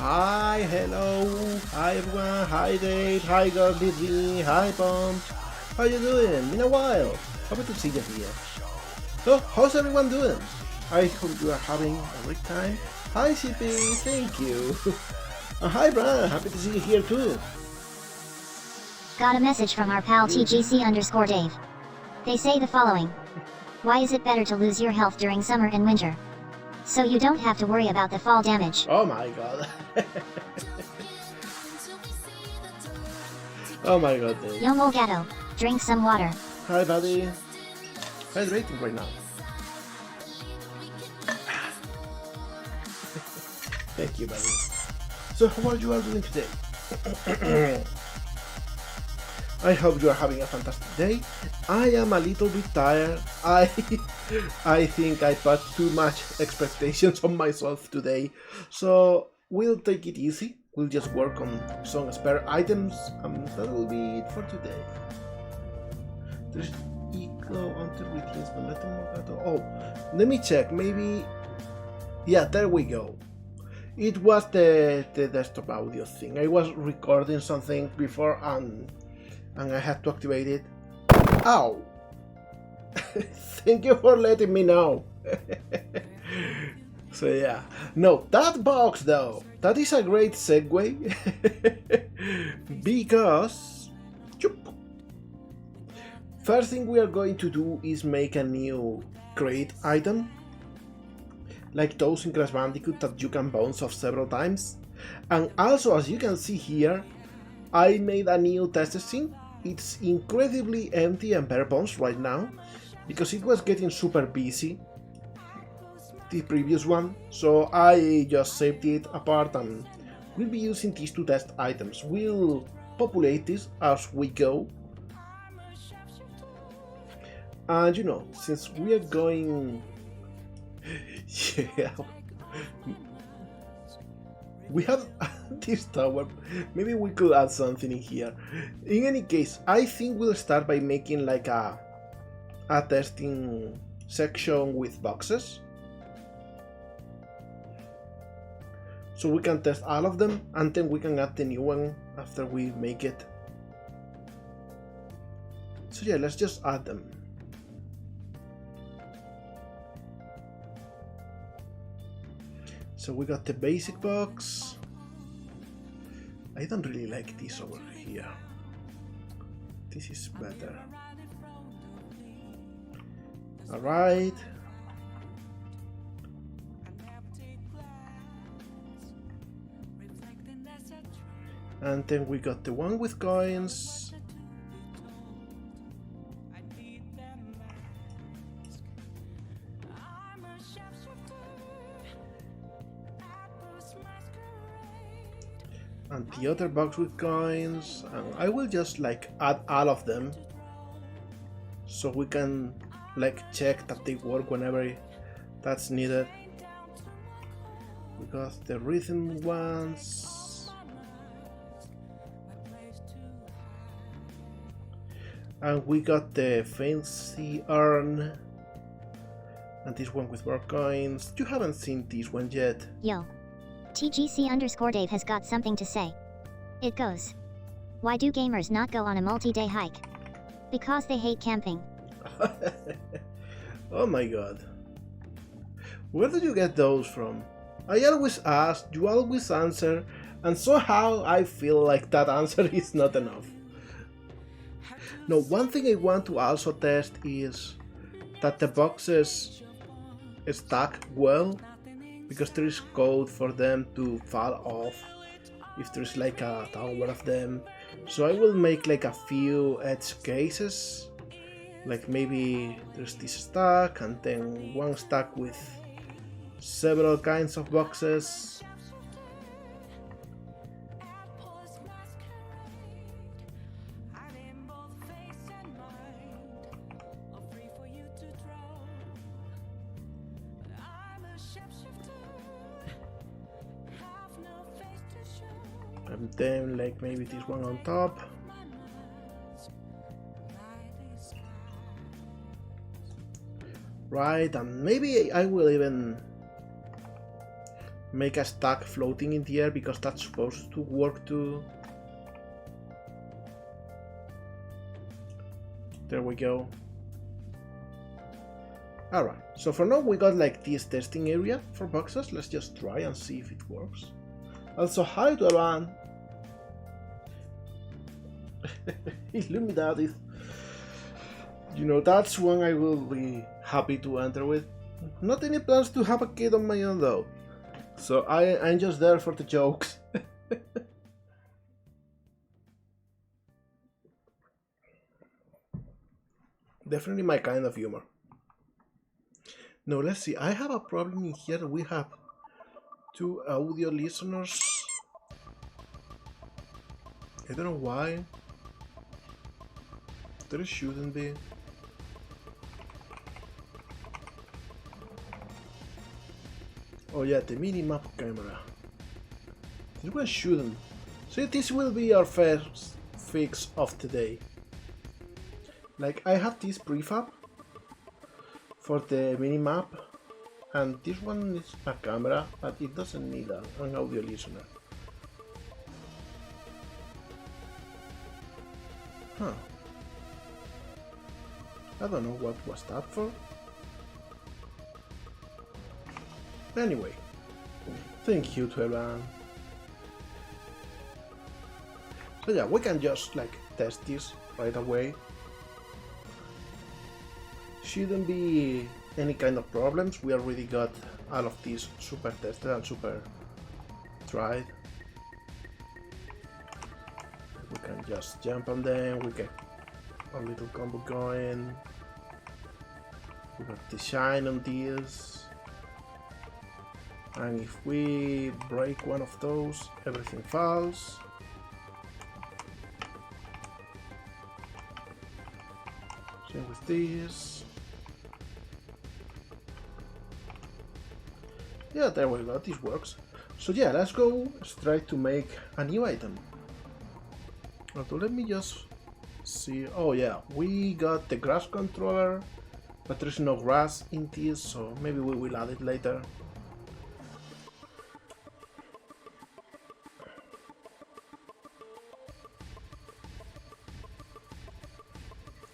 Hi, hello, hi everyone, hi Dave, hi Galactic, hi Pump. How you doing? Been a while. Happy to see you here. So, how's everyone doing? I hope you are having a great time. Hi CP, thank you. Hi Brian, happy to see you here too. Got a message from our pal TGC_Dave. They say the following. Why is it better to lose your health during summer and winter? So you don't have to worry about the fall damage. Oh my god. Oh my god, Dave. Yo molegato, drink some water. Hi buddy. Hydrating right now. Thank you, buddy. So how are you all doing today? I hope you are having a fantastic day. I am a little bit tired. I think I put too much expectations on myself today. So we'll take it easy. We'll just work on some spare items and that will be it for today. There's eco until routines, but let them molegato. Oh, let me check. Maybe. Yeah, there we go. It was the desktop audio thing. I was recording something before and I had to activate it. Ow! Thank you for letting me know. So yeah, no, that box though, that is a great segue because first thing we are going to do is make a new crate item, like those in Crash Bandicoot that you can bounce off several times. And also, as you can see here, I made a new test scene. It's incredibly empty and bare bones right now because it was getting super busy, the previous one, so I just saved it apart and we'll be using these to test items. We'll populate this as we go. And you know, since we are going... yeah, we have this tower, maybe we could add something in here. In any case, I think we'll start by making like a testing section with boxes. So we can test all of them and then we can add the new one after we make it. So yeah, let's just add them. So we got the basic box. I don't really like this over here. This is better. Alright. And then we got the one with coins. And the other box with coins, and I will just like add all of them so we can like check that they work whenever that's needed. We got the rhythm ones and we got the fancy urn and this one with more coins. You haven't seen this one yet. Yo. TGC_Dave has got something to say. It goes. Why do gamers not go on a multi-day hike? Because they hate camping. Oh my god. Where did you get those from? I always ask, you always answer, and somehow I feel like that answer is not enough. Now, one thing I want to also test is that the boxes stack well, because there is code for them to fall off if there's like a tower of them. So I will make like a few edge cases, like maybe there's this stack and then one stack with several kinds of boxes. And then like maybe this one on top. Right, and maybe I will even make a stack floating in the air because that's supposed to work too. There we go. Alright, so for now we got like this testing area for boxes. Let's just try and see if it works. Also, hi to everyone! Illuminati. You know, that's one I will be happy to enter with. Not any plans to have a kid on my own though. So I'm just there for the jokes. Definitely my kind of humor. Now let's see, I have a problem in here. We have 2 audio listeners. I don't know why. There shouldn't be. Oh yeah, the minimap camera. This one shouldn't. So this will be our first fix of today. Like, I have this prefab for the minimap, and this one is a camera, but it doesn't need an audio listener. Huh. I don't know what was that for. Anyway, thank you to everyone. So yeah, we can just like test this right away. Shouldn't be any kind of problems. We already got all of these super tested and super tried. We can just jump on them, we get a little combo going. We got the shine on this. And if we break one of those, everything falls. Same with this. Yeah, there we go, this works. So yeah, let's go try to make a new item. So let me just see. Oh yeah, we got the grass controller, but there's no grass in this, so maybe we will add it later.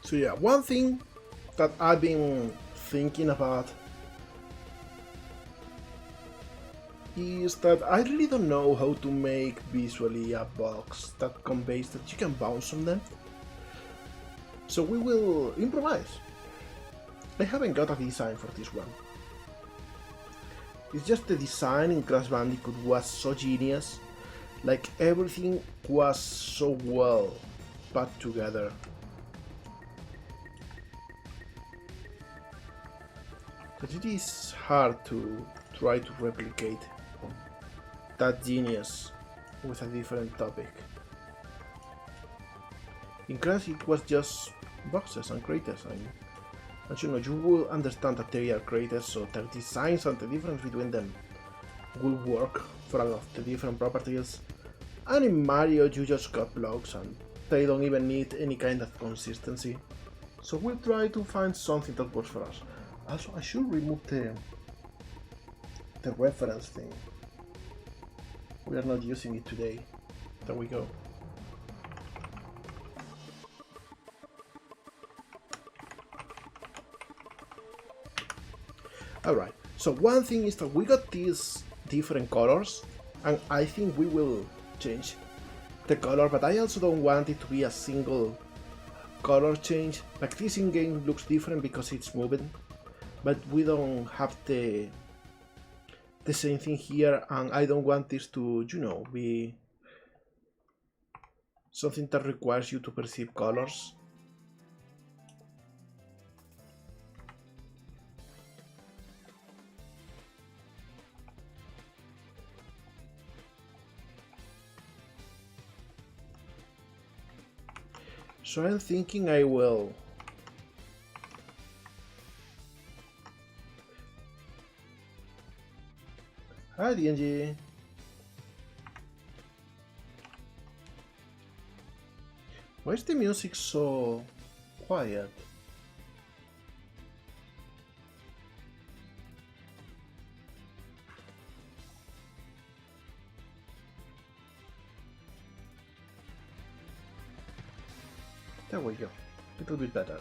So yeah, one thing that I've been thinking about is that I really don't know how to make visually a box that conveys that you can bounce on them. So we will improvise. I haven't got a design for this one. It's just the design in Crash Bandicoot was so genius. Like, everything was so well put together. But it is hard to try to replicate that genius with a different topic. In Crash it was just boxes and craters, and you know, you will understand that they are craters, so their designs and the difference between them will work for all of the different properties. And in Mario you just got blocks and they don't even need any kind of consistency. So we'll try to find something that works for us. Also, I should remove the reference thing. We are not using it today. There we go. Alright, so one thing is that we got these different colors, and I think we will change the color, but I also don't want it to be a single color change. Like, this in-game looks different because it's moving, but we don't have the same thing here, and I don't want this to, you know, be something that requires you to perceive colors. So I'm thinking I will Hi DNG. Why is the music so quiet? There we go. A little bit better.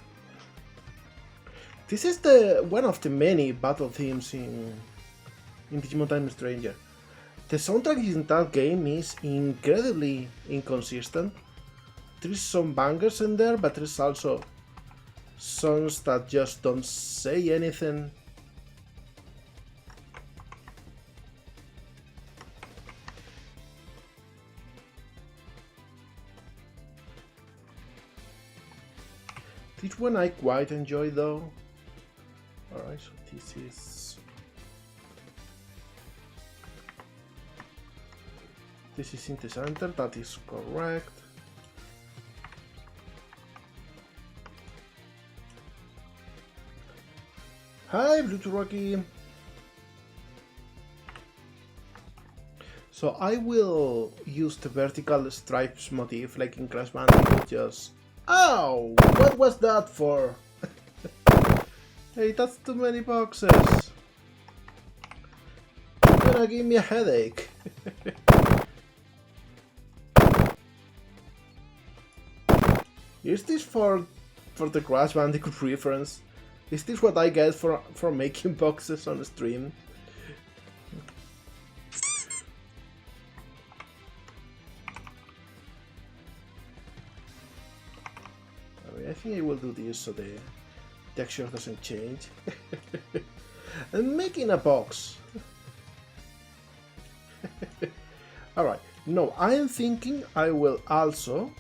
This is the one of the many battle themes in Digimon Time Stranger. The soundtrack in that game is incredibly inconsistent. There's some bangers in there, but there's also songs that just don't say anything. This one I quite enjoy though. Alright, so this is in the center, that is correct. Hi, Bluetooth Rocky. So I will use the vertical stripes motif like in Crash Bandicoot, just... Ow! What was that for? Hey, that's too many boxes. You're gonna give me a headache. Is this for the Crash Bandicoot reference? Is this what I get for making boxes on stream? I think I will do this so the texture doesn't change. I'm making a box. Alright, no, I'm thinking I will also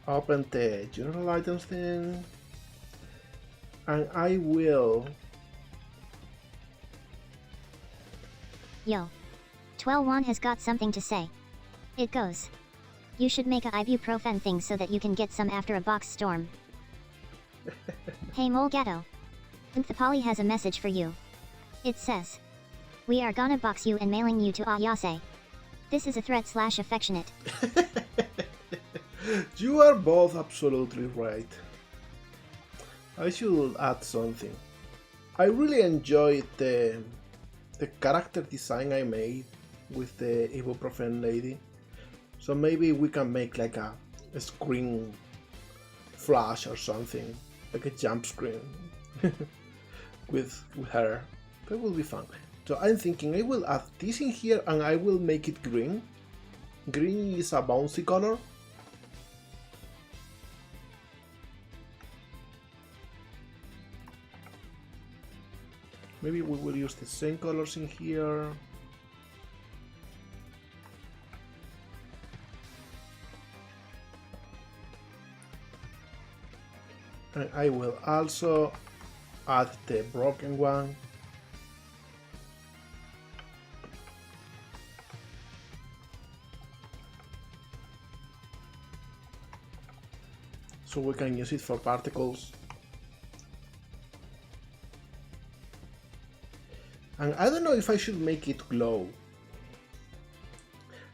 open the general items thing, and I will... Yo. 12-1 has got something to say. It goes. You should make a ibuprofen thing so that you can get some after a box storm. Hey molegato. Poly has a message for you. It says, we are gonna box you and mailing you to Ayase. This is a threat / affectionate. You are both absolutely right. I should add something. I really enjoyed the character design I made with the ibuprofen lady. So maybe we can make like a screen flash or something, like a jump screen with her. That will be fun. So I'm thinking I will add this in here and I will make it green. Green is a bouncy color. Maybe we will use the same colors in here. And I will also add the broken one. So we can use it for particles. And I don't know if I should make it glow.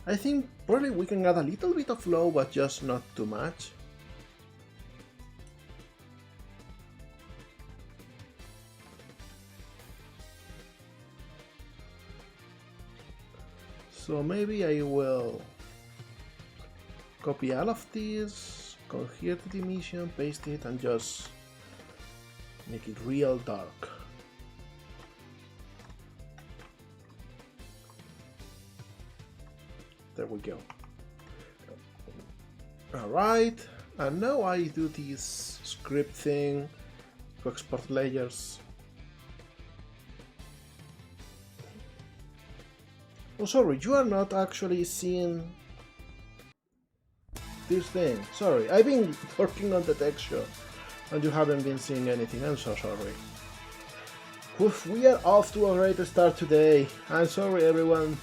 I think probably we can add a little bit of glow, but just not too much. So maybe I will copy all of this, go here to the emission, paste it, and just make it real dark. There we go. Alright, and now I do this script thing to export layers. Oh, sorry, you are not actually seeing this thing. Sorry, I've been working on the texture and you haven't been seeing anything. I'm so sorry. Oof, we are off to a great start today. I'm sorry, everyone.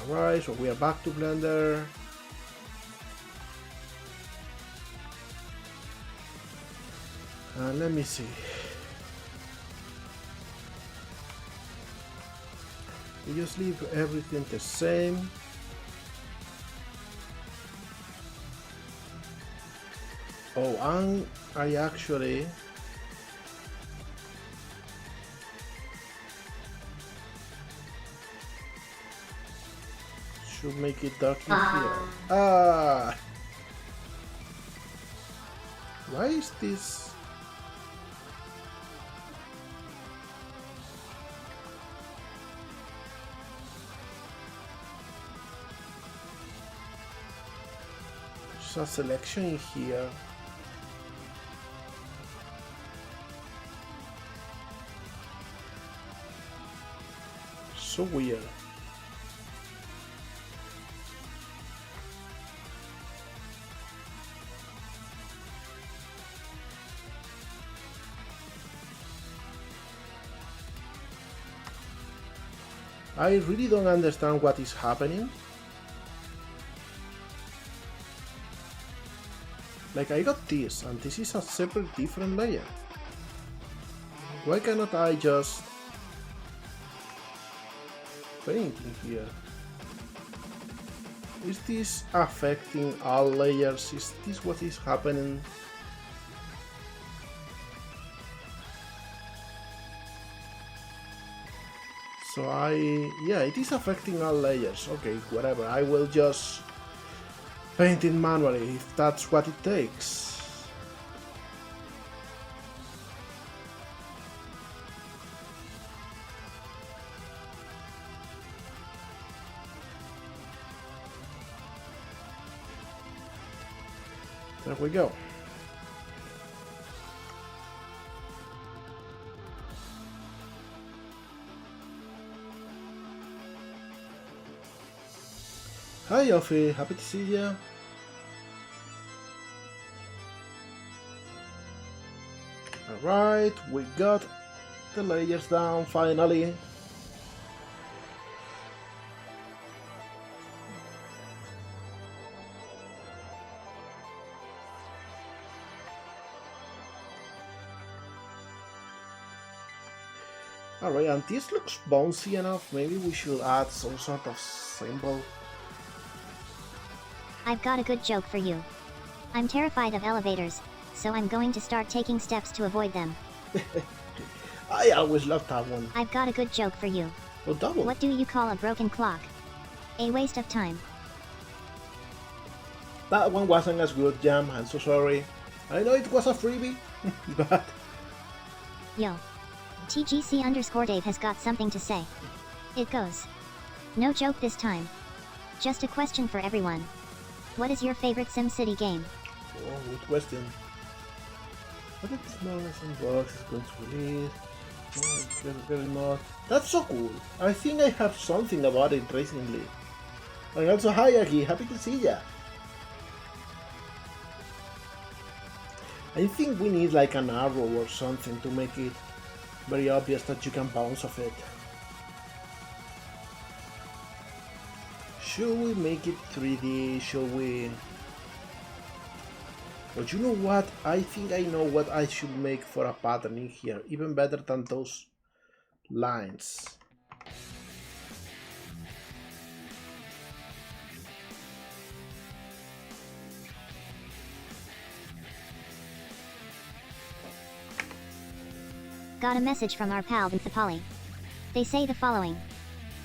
Alright, so we are back to Blender. And let me see. We just leave everything the same. Oh, and I actually should make it dark in here. Ah! Why is this? There's a selection in here. So weird. I really don't understand what is happening. Like, I got this, and this is a separate different layer. Why cannot I just paint in here? Is this affecting all layers? Is this what is happening? So yeah, it is affecting all layers. Okay, whatever, I will just paint it manually if that's what it takes. There we go. Hi Yofi, happy to see you. Alright, we got the layers down finally. Alright, and this looks bouncy enough. Maybe we should add some sort of symbol. I've got a good joke for you. I'm terrified of elevators, so I'm going to start taking steps to avoid them. I always loved that one. I've got a good joke for you. Oh, double. What do you call a broken clock? A waste of time. That one wasn't as good, Jam. I'm so sorry. I know it was a freebie, but... Yo. TGC_Dave has got something to say. It goes. No joke this time. Just a question for everyone. What is your favorite SimCity game? Oh, good question. What is the smallest box is going to release? Oh, very much. That's so cool. I think I have something about it recently. And also, hi Aki, happy to see ya. I think we need like an arrow or something to make it very obvious that you can bounce off it. Should we make it 3D? Should we? But you know what? I think I know what I should make for a pattern in here. Even better than those lines. Got a message from our pal Twinkle. They say the following.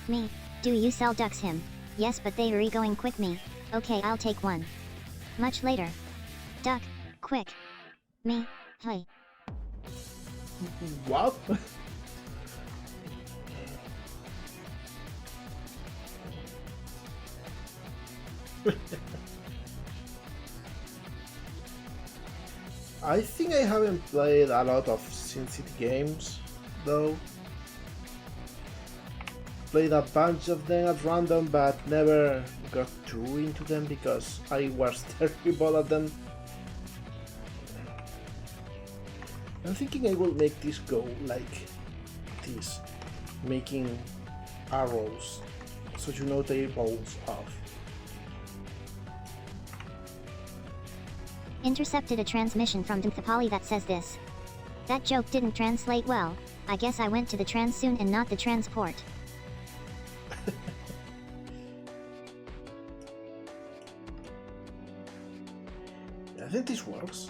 Me, do you sell ducks him? Yes, but they are going quick me. Okay, I'll take one. Much later. Duck, quick. Me, hey. What? I think I haven't played a lot of SimCity games, though. Played a bunch of them at random, but never got too into them because I was terrible at them. I'm thinking I will make this go like this, making arrows, so you know they bounce off. Intercepted a transmission from Twinkle that says this. That joke didn't translate well. I guess I went to the trans soon and not the transport. I think this works.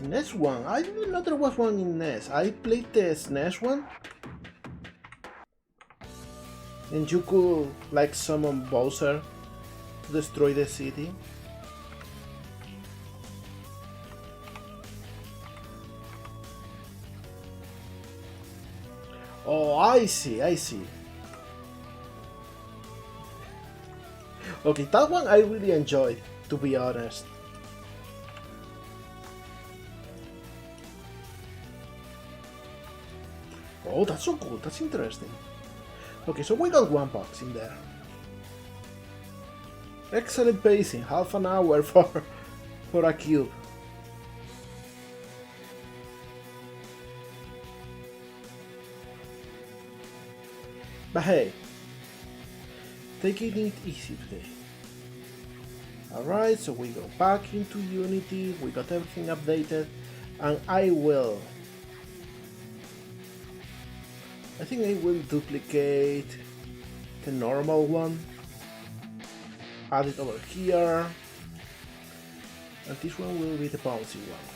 The next one, I didn't know there was one in NES. I played the SNES one. And you could like summon Bowser to destroy the city. Oh, I see. Okay, that one I really enjoyed, to be honest. Oh, that's so cool, that's interesting. Okay, so we got one box in there. Excellent pacing, half an hour for a cube. But hey, taking it easy today. Alright, so we go back into Unity, we got everything updated, and I think I will duplicate the normal one, add it over here, and this one will be the bouncy one.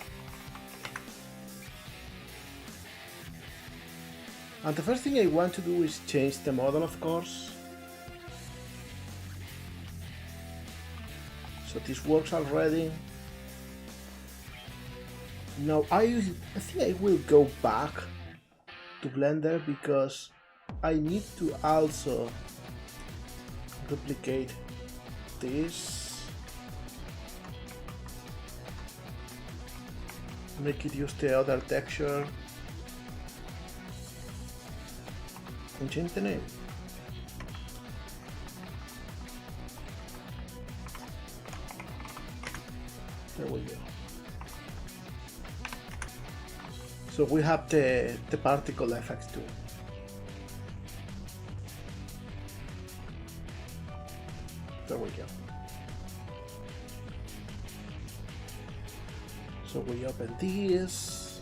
And the first thing I want to do is change the model, of course. So this works already. Now I think I will go back to Blender because I need to also duplicate this, make it use the other texture, and change the name. There we go. So we have the particle effects too. There we go. So we open this.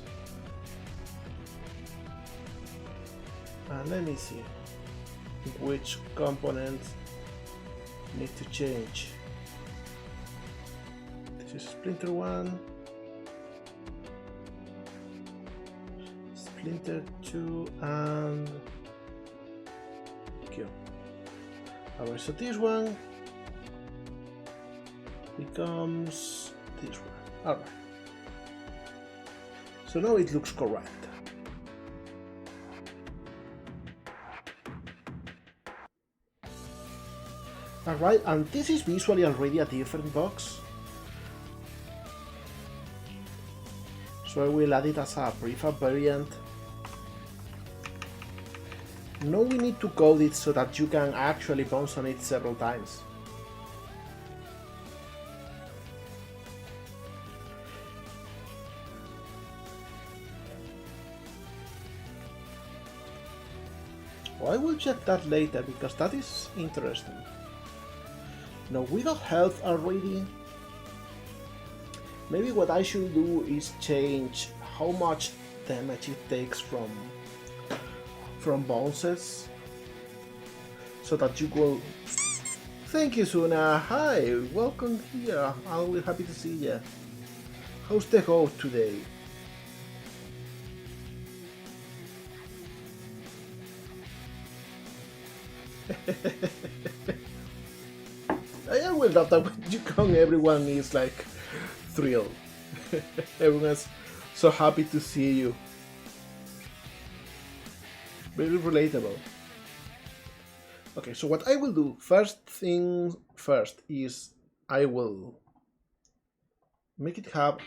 And let me see which components need to change. This is Splinter 1. Splinter 2 and Q. Alright, so this one becomes this one. Alright. So now it looks correct. Alright, and this is visually already a different box. So I will add it as a prefab variant. Now we need to code it so that you can actually bounce on it several times. Well, I will check that later because that is interesting. Now we got health already. Maybe what I should do is change how much damage it takes from bounces, so that you go. Thank you, Suna. Hi, welcome here. I'm really happy to see you. How's the host today? I will love that when you come, everyone is like thrilled. Everyone's so happy to see you. Very relatable. Okay, so what I will do, first thing first, is I will make it have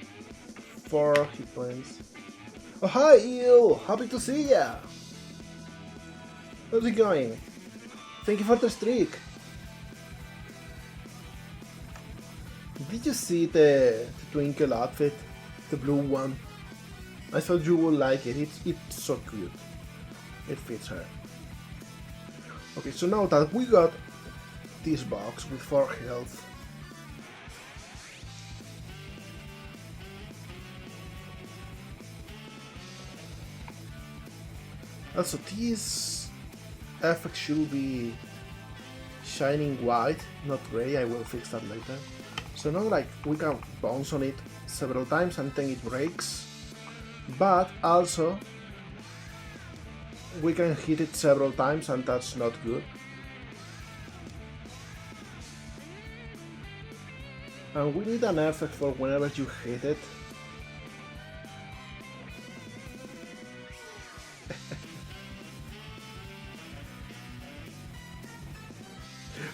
4 hit points. Oh hi Eel! Happy to see ya! How's it going? Thank you for the streak! Did you see the Twinkle outfit? The blue one? I thought you would like it, it's so cute. It fits her. Okay, so now that we got this box with 4 health, also this effect should be shining white, not gray. I will fix that later. So not like we can bounce on it several times and then it breaks, but also we can hit it several times and that's not good. And we need an effect for whenever you hit it.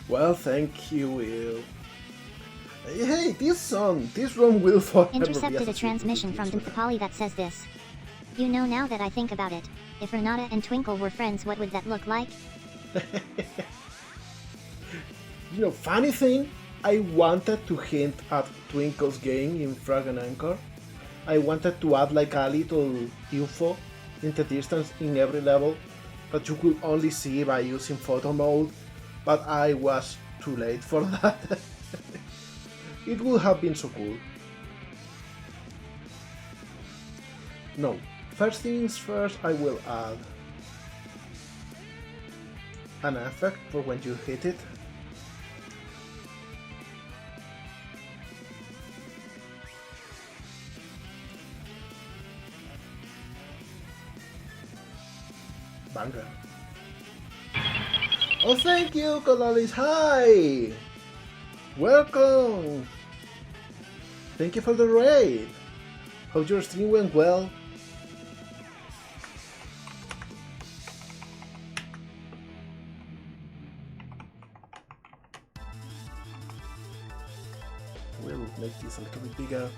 Well, thank you, Will. Hey, this room will forever Intercepted be a transmission from lowpoly that says this. You know, now that I think about it, if Renata and Twinkle were friends, what would that look like? You know, funny thing, I wanted to hint at Twinkle's game in Frog and Anchor. I wanted to add like a little UFO in the distance in every level that you could only see by using photo mode, but I was too late for that. It would have been so cool. No, first things first, I will add an effect for when you hit it. Banger. Oh, thank you, Cololis. Hi! Welcome! Thank you for the raid. Hope your stream went well. We'll make this a little bit bigger.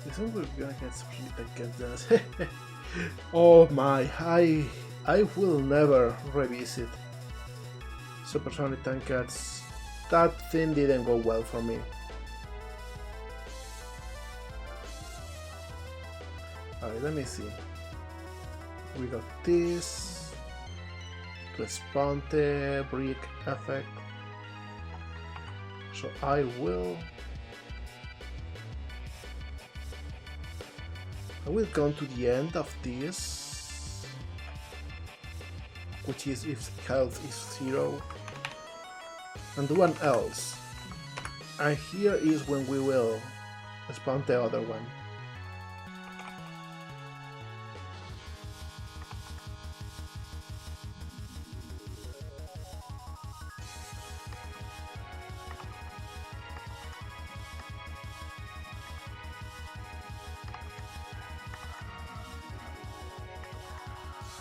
I think we're gonna get split against that. Oh my, I will never revisit Supersonic Tankers. That thing didn't go well for me. Alright, let me see. We got this to spawn the brick effect. So I will come to the end of this, which is if health is 0, and do an else. And here is when we will spawn the other one.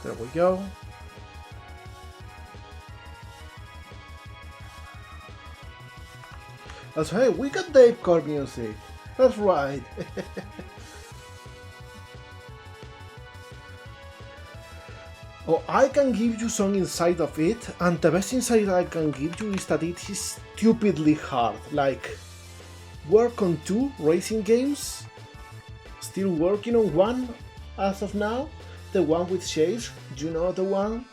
There we go. Also, hey, we got Dave Core music. That's right. Oh, I can give you some insight of it, and the best insight I can give you is that it is stupidly hard. Like, work on 2 racing games, still working on 1 as of now. The one with shades, you know the one?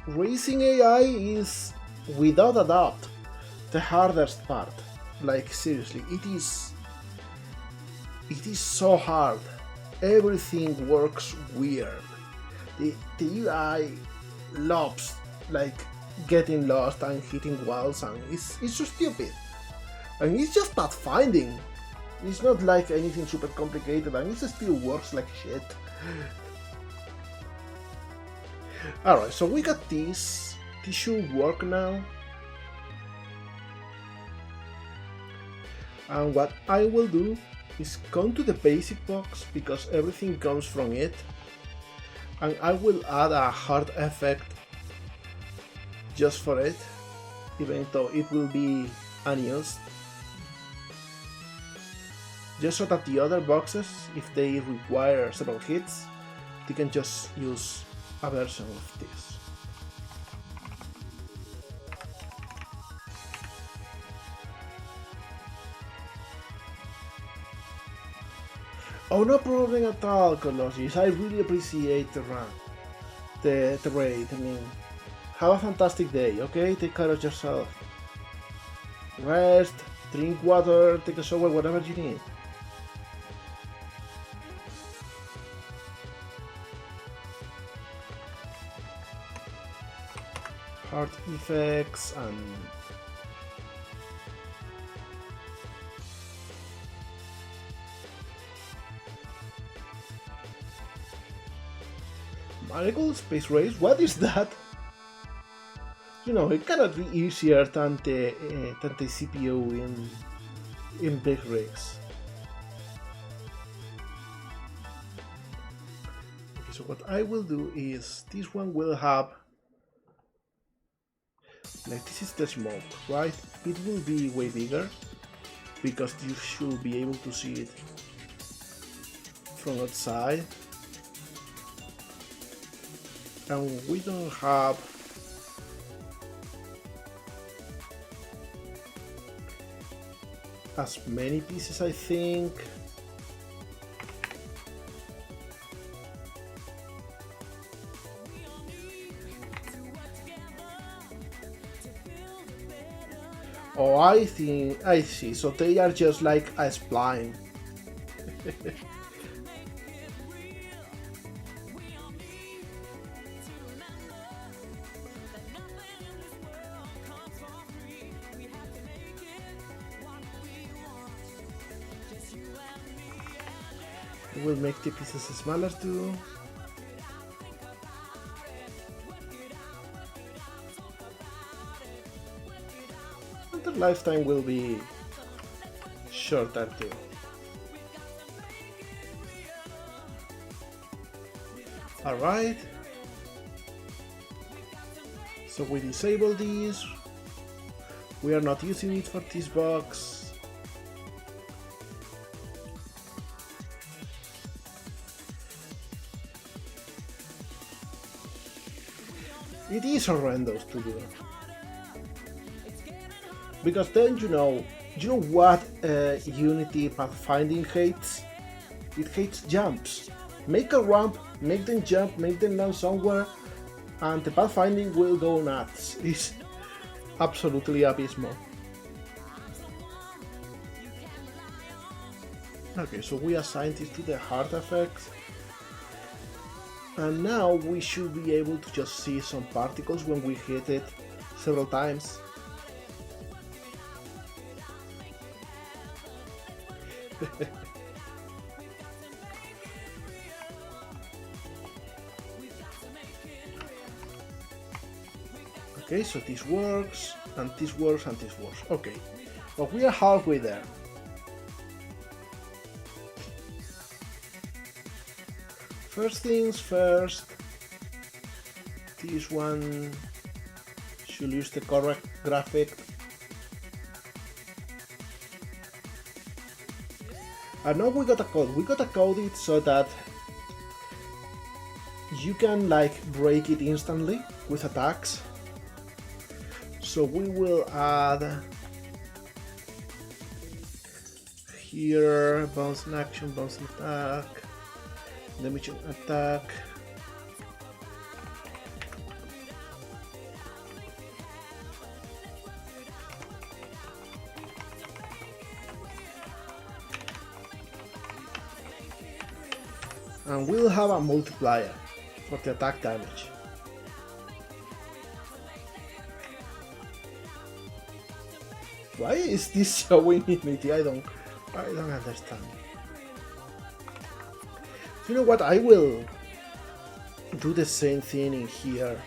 Racing AI is, without a doubt, the hardest part. Like, seriously, it is so hard. Everything works weird. The UI loves, like, getting lost and hitting walls, and it's so stupid. And it's just pathfinding. It's not like anything super complicated, and it still works like shit. Alright, so we got this. This should work now. And what I will do is come to the basic box, because everything comes from it. And I will add a hard effect just for it, even though it will be unused. Just so that the other boxes, if they require several hits, they can just use a version of this. Oh, no problem at all, Colossus. I really appreciate the run, the raid. I mean, have a fantastic day, okay? Take care of yourself. Rest, drink water, take a shower, whatever you need. Heart effects and Marigold Space Race? What is that? You know, it cannot be easier than the CPU in big rigs. Okay, so what I will do is this one will have, like, this is the smoke, right? It will be way bigger because you should be able to see it from outside. And we don't have as many pieces, I think. Oh, I see. So they are just like a spline. We'll make the pieces smaller too. And the lifetime will be shorter too. Alright. So we disable these. We are not using it for this box. It is horrendous to do, because then you know what Unity pathfinding hates. It hates jumps. Make a ramp, make them jump, make them land somewhere, and the pathfinding will go nuts. It's absolutely abysmal. Okay, so we assigned this to the heart effect. And now we should be able to just see some particles when we hit it several times. Okay, so this works, and this works, and this works. Okay, but we are halfway there. First things first, this one should use the correct graphic. And now we got a code. We got to code it so that you can like break it instantly with attacks. So we will add here bounce in action, bounce in attack, damage and attack. And we'll have a multiplier for the attack damage. Why is this showing Unity? I don't understand. You know what? I will do the same thing in here.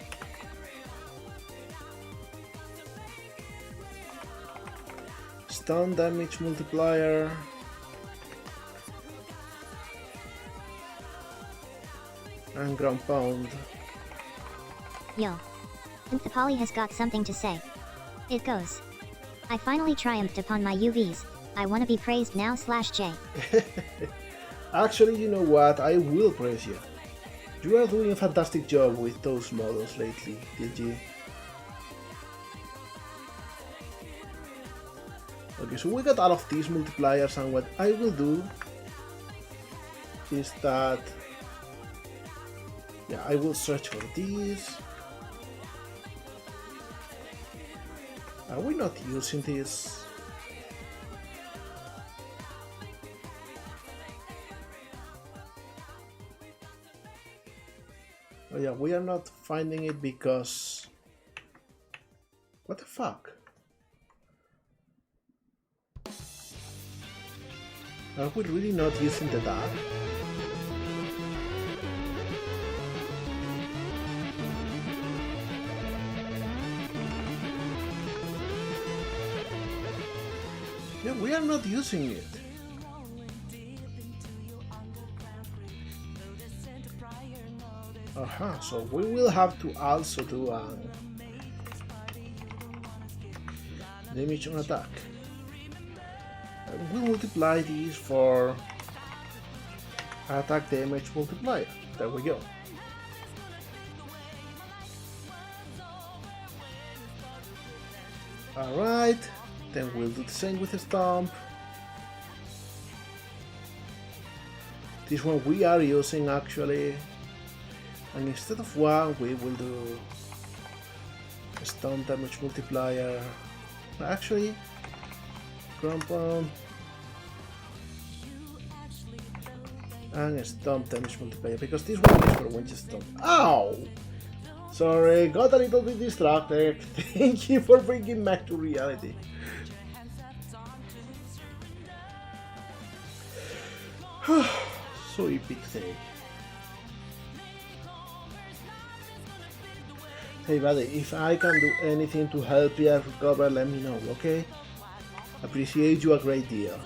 Stun damage multiplier. And ground pound. Yo. The Poly has got something to say. It goes. I finally triumphed upon my UVs. I wanna be praised now /J. Actually, you know what? I will praise you. You are doing a fantastic job with those models lately, DG. Okay, so we got all of these multipliers, and what I will do is that, yeah, I will search for these. Are we not using this? Oh yeah, we are not finding it because What the fuck? Are we really not using the tag? Yeah, we are not using it. So we will have to also do damage on attack. And we multiply these for attack damage multiplier. There we go. Alright, then we'll do the same with the stomp. This one we are using actually, and instead of 1 we will do a stomp damage multiplier. Actually, ground pound and a stomp damage multiplier, because this one is for when you stomp. Ow! Sorry, got a little bit distracted. Thank you for bringing back to reality. So epic day. Hey buddy, if I can do anything to help you recover, let me know, okay? Appreciate you a great deal.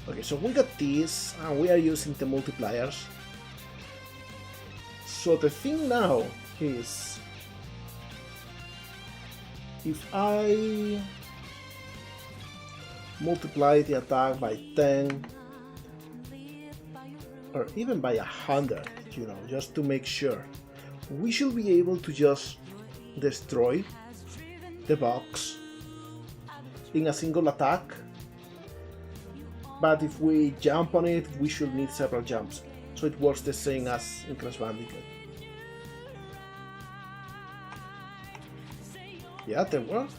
Okay, so we got this, and we are using the multipliers. So the thing now is, if I multiply the attack by 10, or even by 100, you know, just to make sure, we should be able to just destroy the box in a single attack. But if we jump on it, we should need several jumps, so it works the same as in Crash Bandicoot. Yeah, that worked.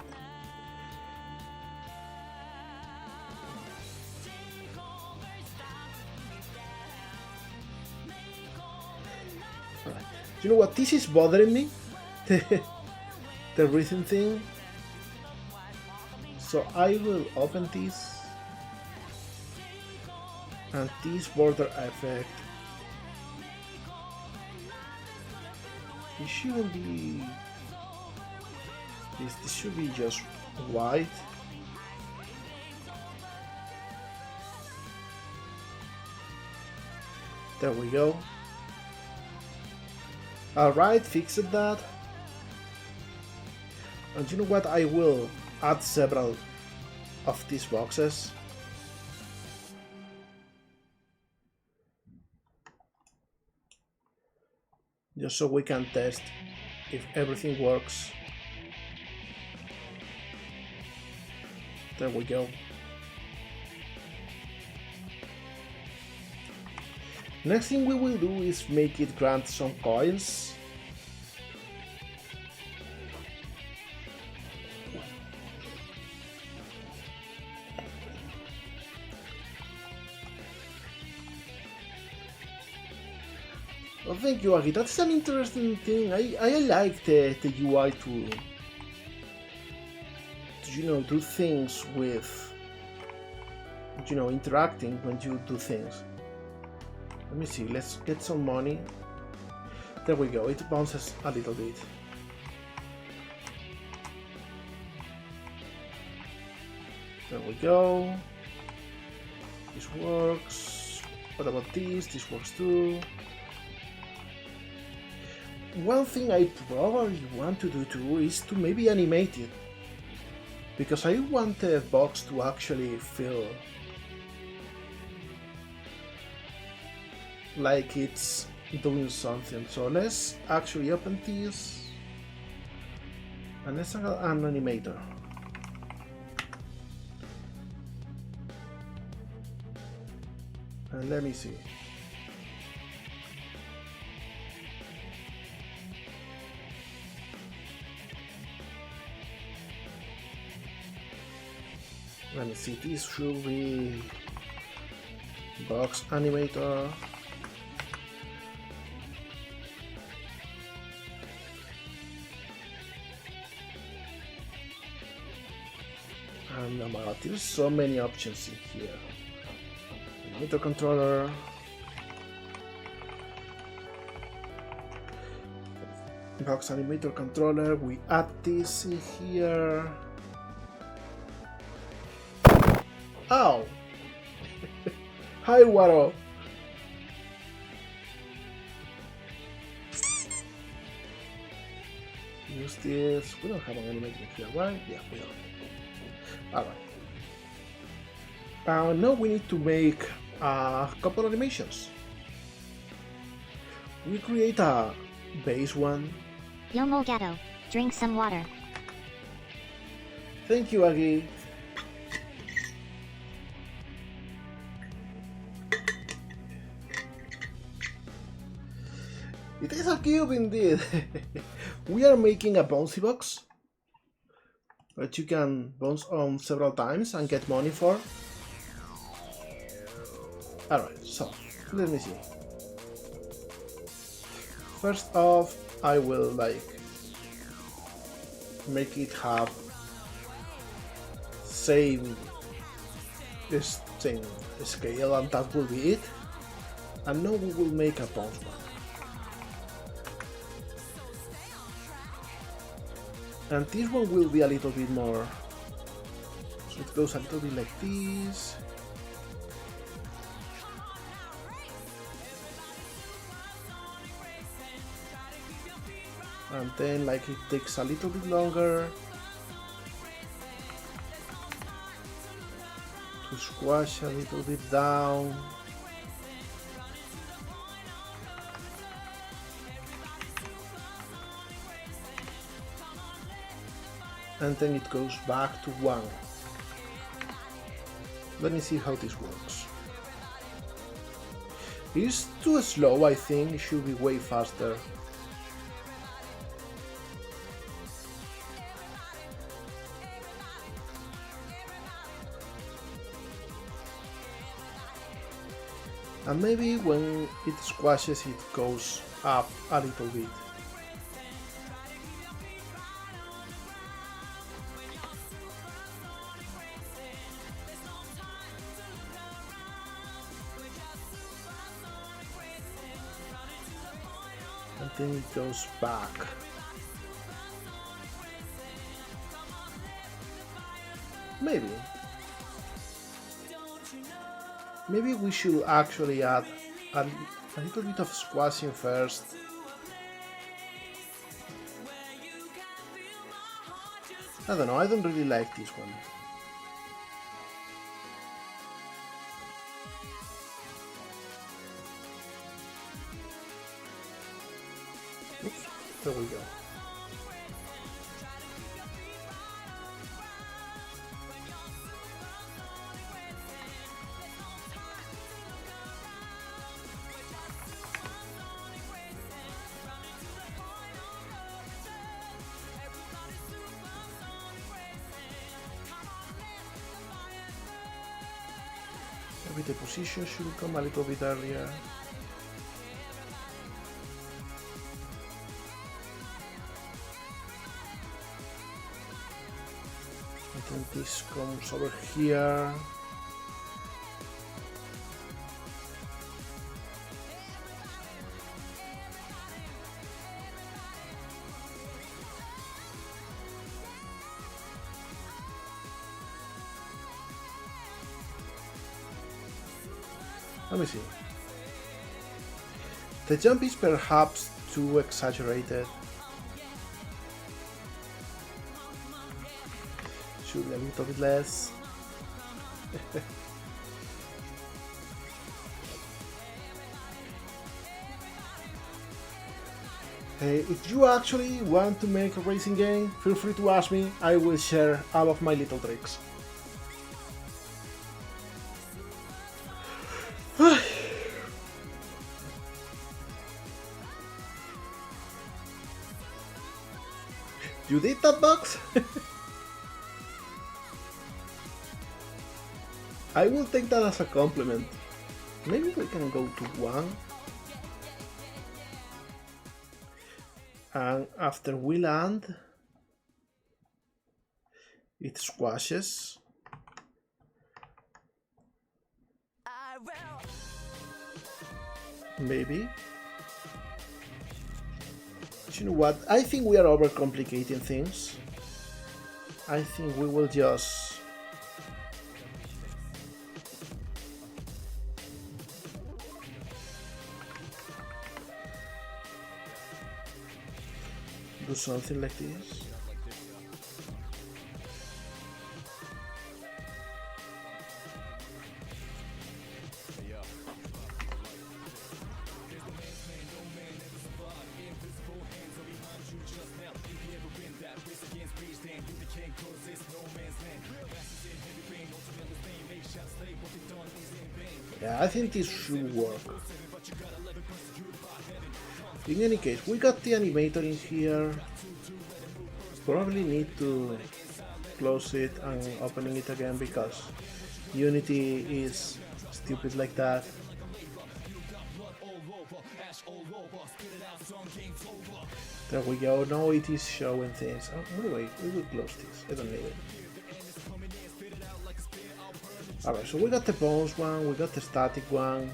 Alright. You know what? This is bothering me. The rhythm thing. So I will open this. And this border effect. It shouldn't be. This should be just white. There we go. Alright, fixed that. And you know what? I will add several of these boxes. Just so we can test if everything works. There we go. Next thing we will do is make it grant some coins. Oh, thank you, Aki. That's an interesting thing. I like the UI to you know, do things with, you know, interacting when you do things. Let me see, let's get some money. There we go, it bounces a little bit. There we go. This works. What about this? This works too. One thing I probably want to do too is to maybe animate it. Because I want the box to actually feel like it's doing something. So let's actually open this and let's add an animator. And let me see. Let me see, this should be box animator. And oh my god, there's so many options in here. Animator controller. Box animator controller, we add this in here. Ow! Hi, Waro! Use this. We don't have an animator here, right? Yeah, we don't. Alright. Now we need to make a couple animations. We create a base one. Yo molegato, drink some water. Thank you, Aggie. It is a cube indeed. We are making a bouncy box that you can bounce on several times and get money for. Alright, so let me see. First off, I will like make it have same scale, and that will be it. And now we will make a bounce one. And this one will be a little bit more, so it goes a little bit like this. And then like it takes a little bit longer to squash a little bit down. And then it goes back to 1. Let me see how this works. It is too slow, I think. It should be way faster. And maybe when it squashes, it goes up a little bit. And then it goes back. Maybe. Maybe we should actually add a little bit of squashing first. I don't know, I don't really like this one. Oops, there we go. Maybe the position should come a little bit earlier. I think this comes over here. Let me see. The jump is perhaps too exaggerated. Should be a little bit less. Hey, if you actually want to make a racing game, feel free to ask me. I will share all of my little tricks. You did that, box? I will take that as a compliment. Maybe we can go to 1. And after we land, it squashes. Maybe. But you know what? I think we are overcomplicating things. I think we will just do something like this. Yeah, I think this should work. In any case, we got the animator in here. Probably need to close it and opening it again because Unity is stupid like that. There we go, now it is showing things. Oh, anyway, we will close this, I don't need it. Alright, so we got the bones one, we got the static one.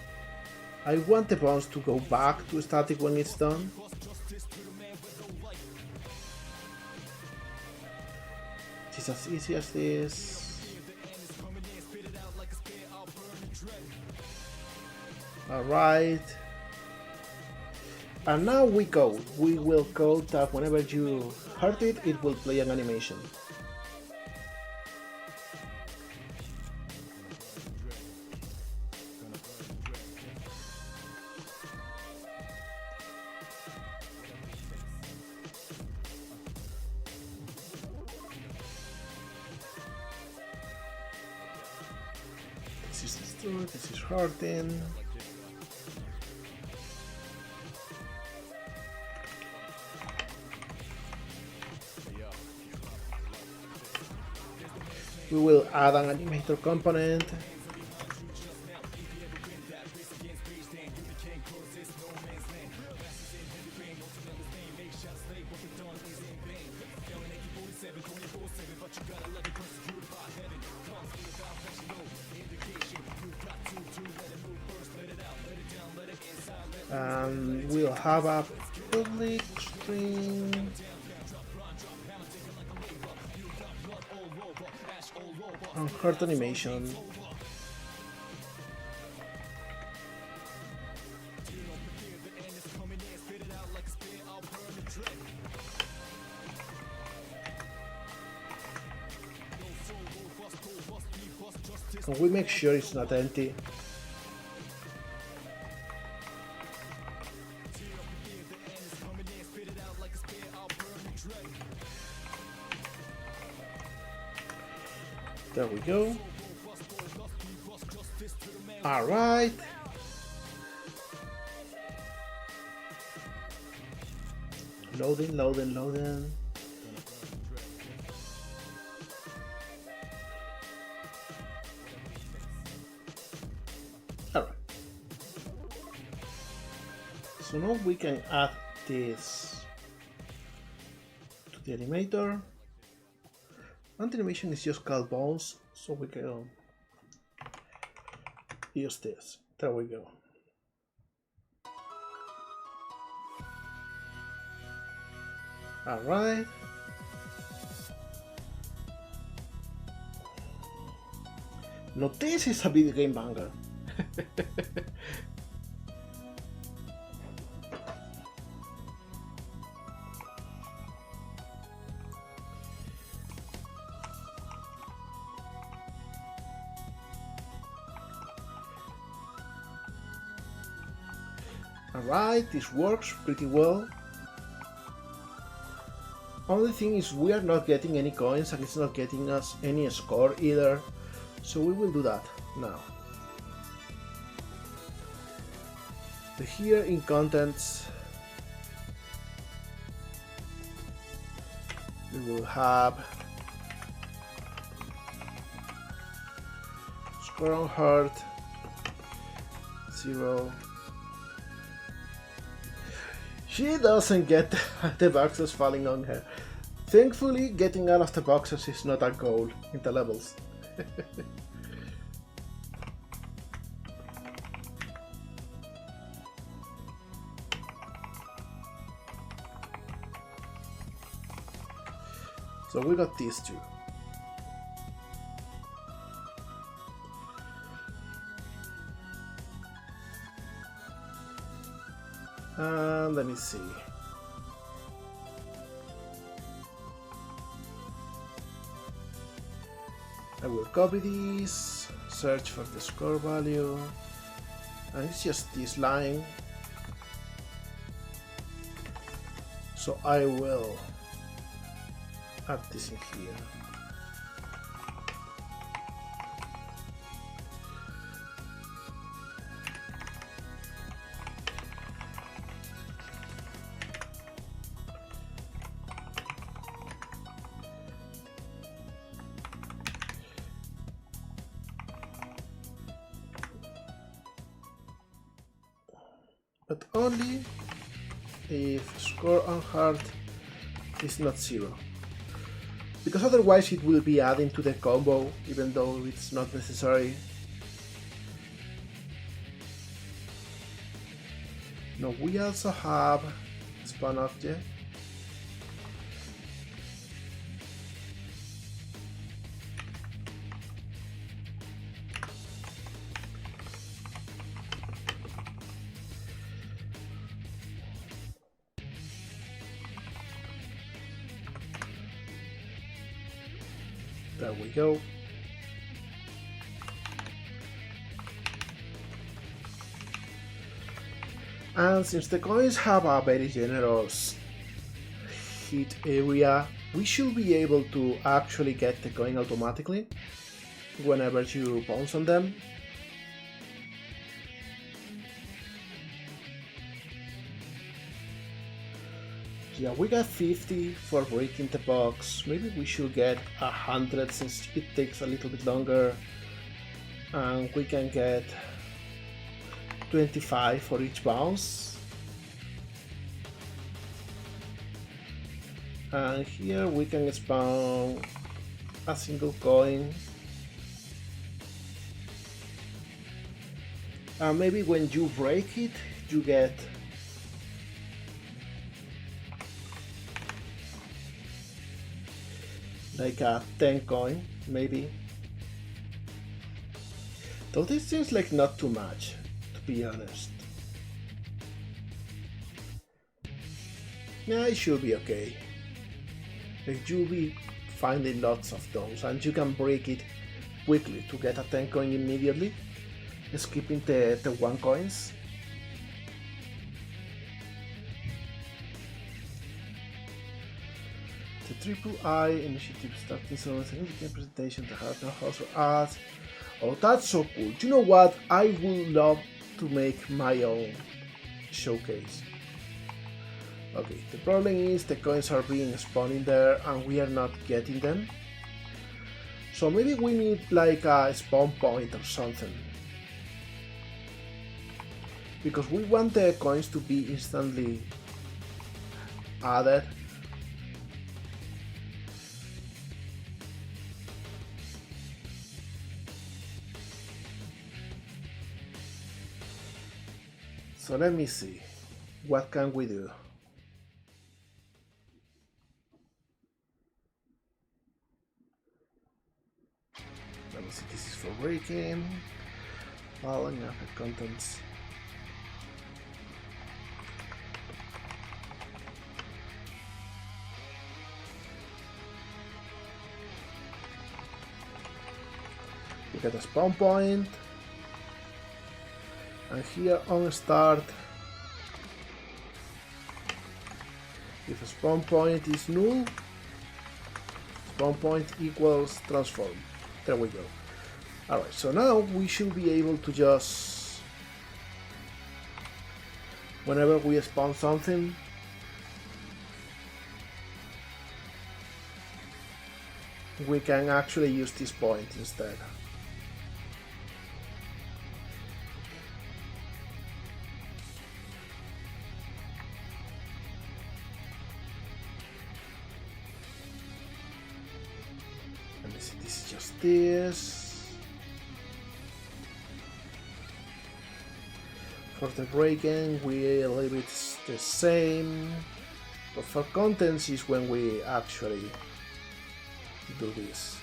I want the bones to go back to static when it's done. It's as easy as this. Alright. And now we code. We will code that whenever you hurt it, it will play an animation. This is destroyed, this is hurting. We will add an animator component. And we'll have a public string. And heart animation. And we make sure it's not empty. There we go. All right. Loading, loading, loading. All right. So now we can add this to the animator. And the animation is just called bones, so we can use this. There we go. All right. Now this is a video game banger. Alright, this works pretty well. Only thing is we are not getting any coins and it's not getting us any score either. So we will do that now. So here in contents we will have score on heart 0. She doesn't get the boxes falling on her. Thankfully, getting out of the boxes is not a goal in the levels. So we got these two. And let me see. I will copy this, search for the score value, and it's just this line. So I will add this in here. But only if score on hard is not 0. Because otherwise it will be adding to the combo, even though it's not necessary. Now we also have spawn object. There we go. And since the coins have a very generous hit area, we should be able to actually get the coin automatically whenever you bounce on them. Yeah, we got 50 for breaking the box. Maybe we should get 100 since it takes a little bit longer. And we can get 25 for each bounce. And here we can spawn a single coin. And maybe when you break it, you get like a 10 coin, maybe. Though this seems like not too much, to be honest. Yeah, it should be okay. Like, you'll be finding lots of those, and you can break it quickly to get a 10 coin immediately, skipping the 1 coins. The Triple I initiative starting so significant presentation to have no house or ads. Oh, that's so cool. You know what? I would love to make my own showcase. Okay, the problem is the coins are being spawned in there and we are not getting them. So maybe we need like a spawn point or something. Because we want the coins to be instantly added. So let me see, what can we do? Let me see, this is for breaking, following up the contents. We get a spawn point. And here on start, if a spawn point is null, spawn point equals transform. There we go. Alright, so now we should be able to just, whenever we spawn something, we can actually use this point instead. This is just this. For the break-in, we leave it the same. But for contents is when we actually do this.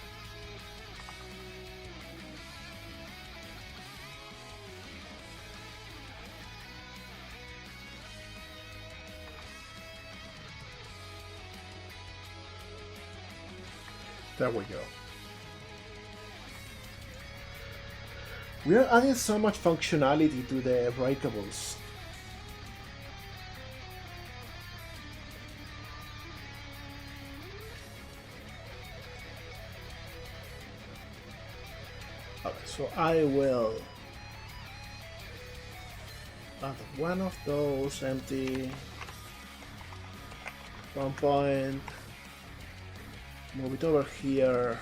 There we go. We are adding so much functionality to the breakables. Okay, so I will add one of those empty. 1 point. Move it over here.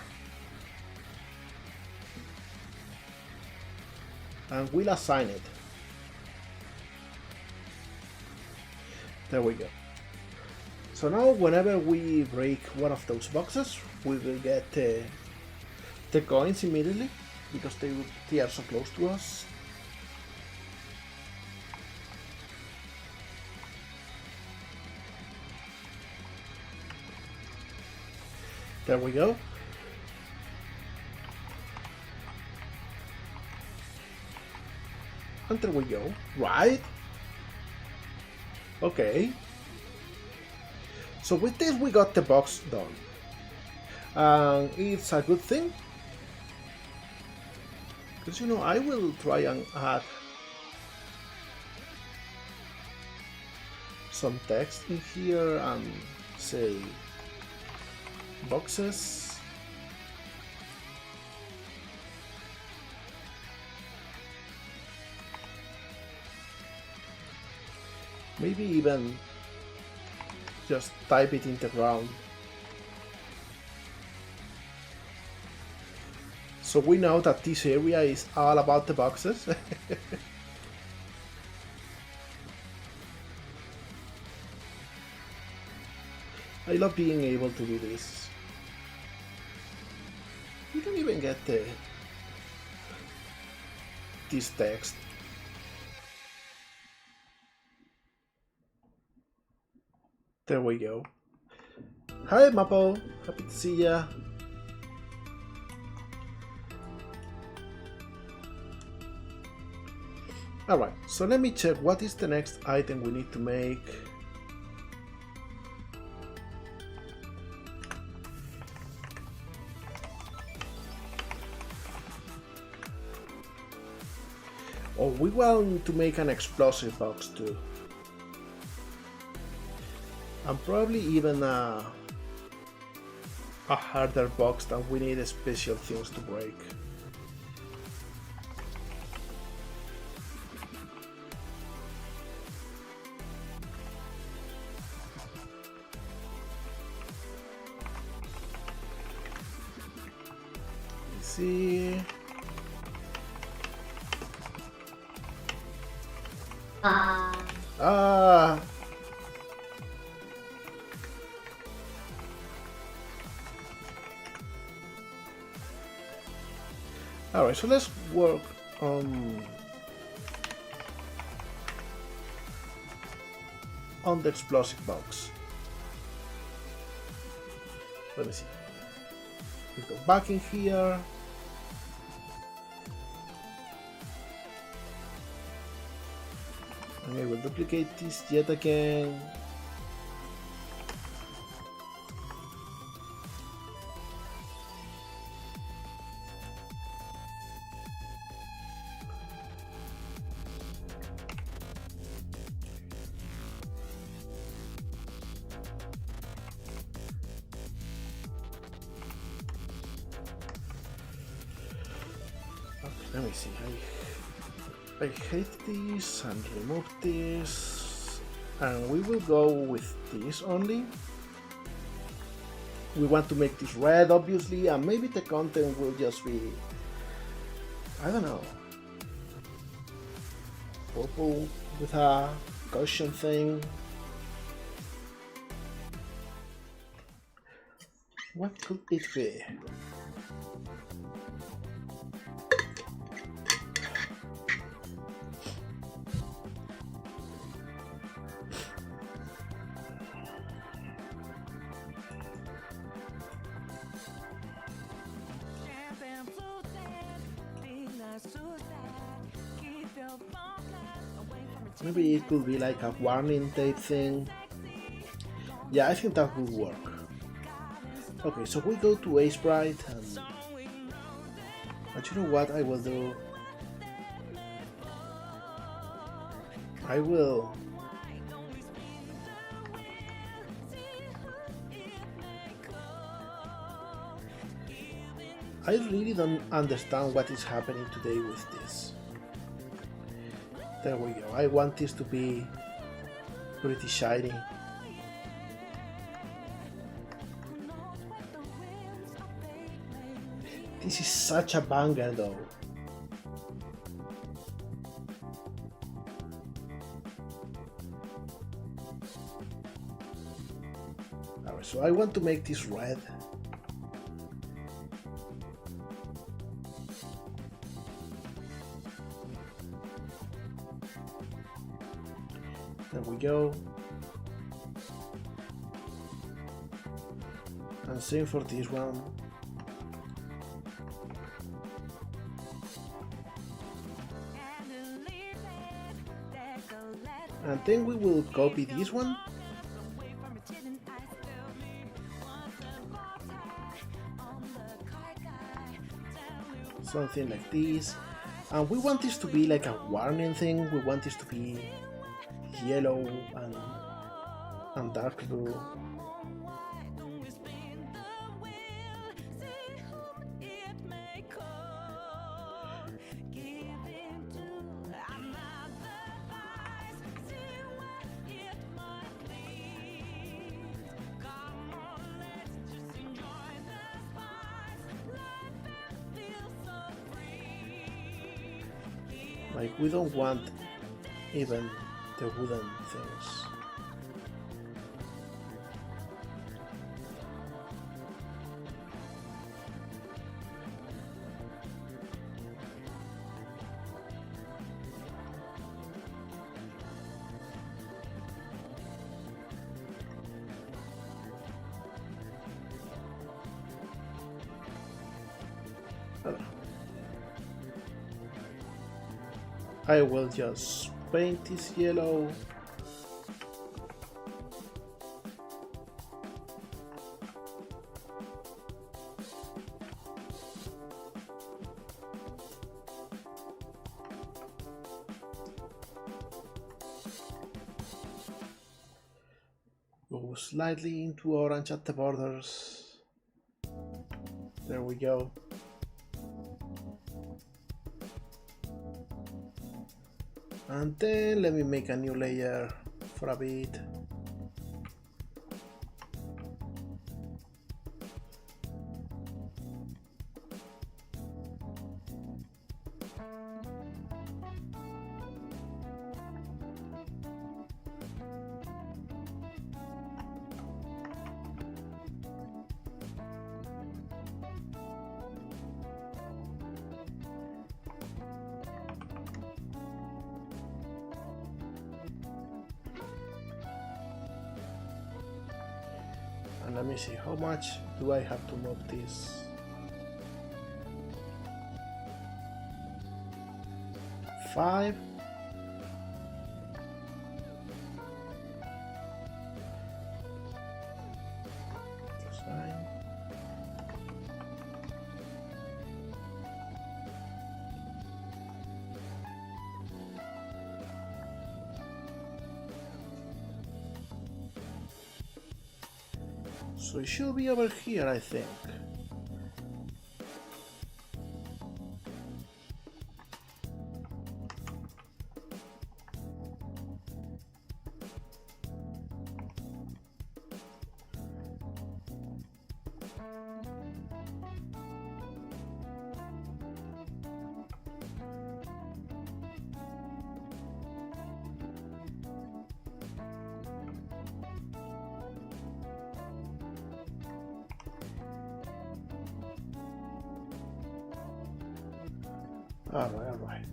And we'll assign it. There we go. So now whenever we break one of those boxes, we will get the coins immediately because they are so close to us. There we go. And there we go. Right? Okay. So with this we got the box done. And it's a good thing. Because you know, I will try and add some text in here and say boxes. Maybe even just type it in the ground. So we know that this area is all about the boxes. I love being able to do this. You don't even get this text. There we go. Hi Mapo, happy to see ya. Alright, so let me check what is the next item we need to make. Oh, we want to make an explosive box too. And probably even a harder box that we need special things to break. Let's see. Alright, so let's work on the explosive box. Let me see. We go back in here. And I will duplicate this yet again. Let me see. I hate this and remove this, and we will go with this only. We want to make this red, obviously, and maybe the content will just be, I don't know, purple with a caution thing. What could it be? Maybe it could be like a warning tape thing. Yeah, I think that would work. Okay, so we go to Ace Bright and you know what I will do? I really don't understand what is happening today with this. There we go. I want this to be pretty shiny. This is such a banger though. Alright, so I want to make this red. There we go. And same for this one. And then we will copy this one. Something like this. And we want this to be like a warning thing. We want this to be yellow and dark blue. Like, we don't want even the wooden things. I will just paint this yellow. Go slightly into orange at the borders. There we go. And then let me make a new layer for a bit. And let me see, how much do I have to move this? 5. So it should be over here, I think. Alright.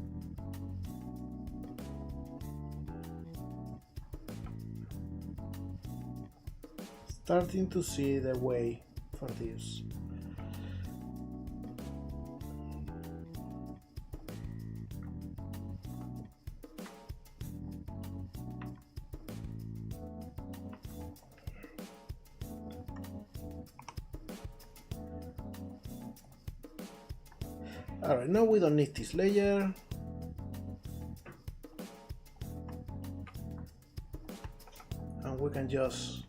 Starting to see the way for this. Alright, now we don't need this layer. And we can just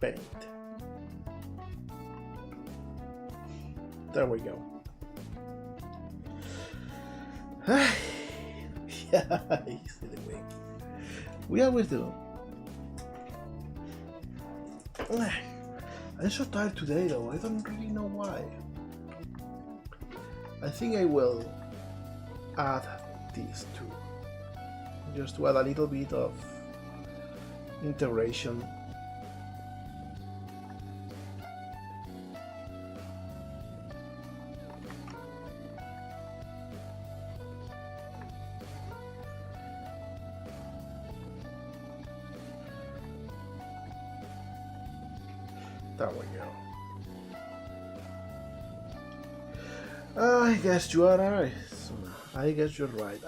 paint. There we go. Yeah, easy the way. We always do. I'm so tired today though, I don't really know why. I think I will add these two. Just to add a little bit of integration. There we go. I guess you are right. I guess you're right.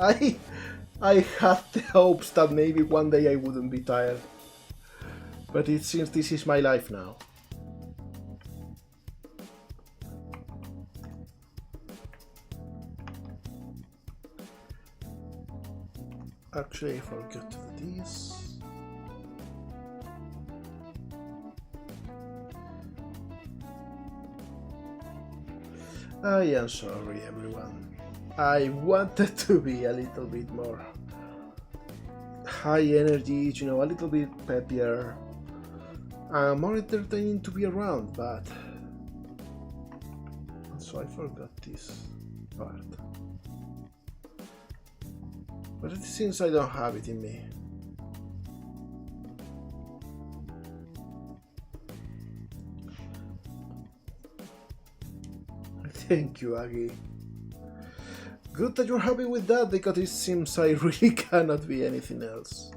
I had the hopes that maybe one day I wouldn't be tired. But it seems this is my life now. Actually, I forgot to do this. I am sorry, everyone. I wanted to be a little bit more high energy, you know, a little bit peppier, and more entertaining to be around, but so I forgot this part. But it seems I don't have it in me. Thank you, Aggie. Good that you're happy with that, because it seems I really cannot be anything else.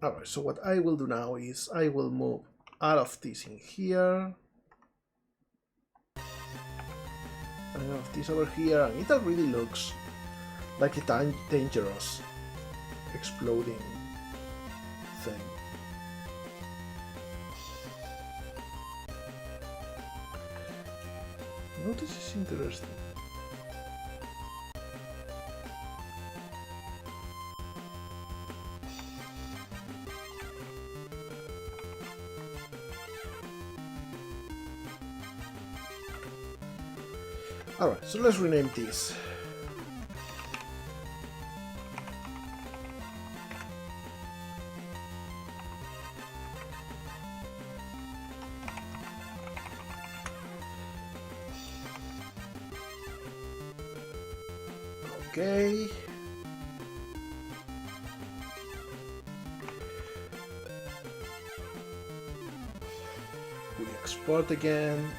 Alright, so what I will do now is I will move all of this in here. And all of this over here, and it already looks like a dangerous exploding thing. Oh, this is interesting. Alright, so let's rename this. Okay. We export again.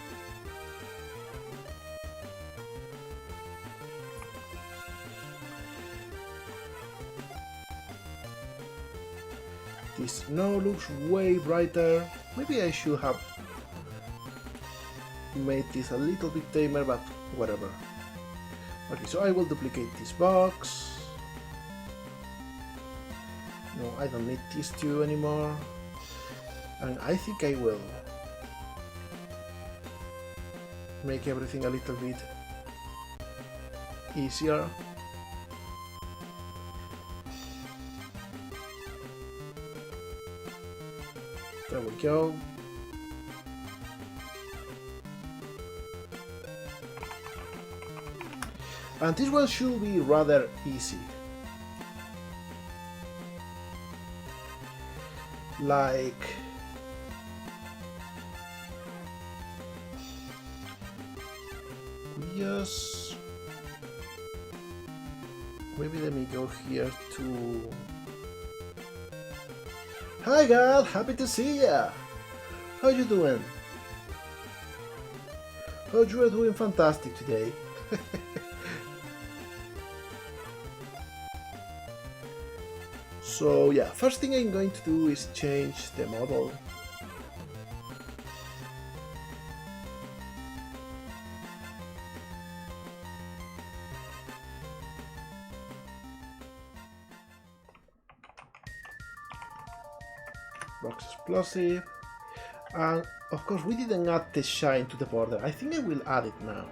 This now looks way brighter. Maybe I should have made this a little bit tamer, but whatever. Okay, so I will duplicate this box. No, I don't need these two anymore. And I think I will make everything a little bit easier. There we go. And this one should be rather easy. Like yes, maybe let me go here to. Hi God, happy to see ya. How you doing? Oh, you are doing fantastic today. So yeah, first thing I'm going to do is change the model. Box explosive. And of course we didn't add the shine to the border. I think I will add it now.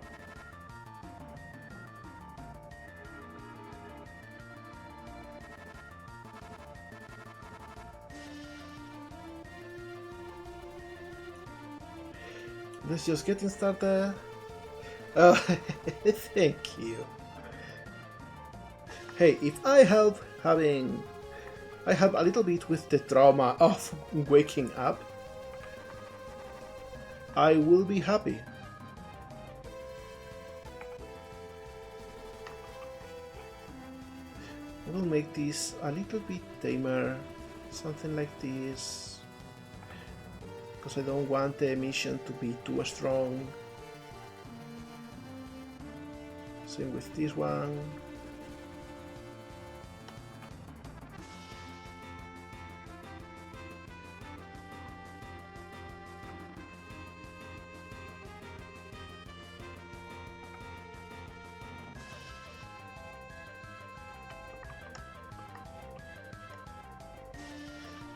Let's just getting started. Oh, thank you. Hey, if I help a little bit with the trauma of waking up, I will be happy. We'll make this a little bit tamer, something like this, because I don't want the emission to be too strong. Same with this one.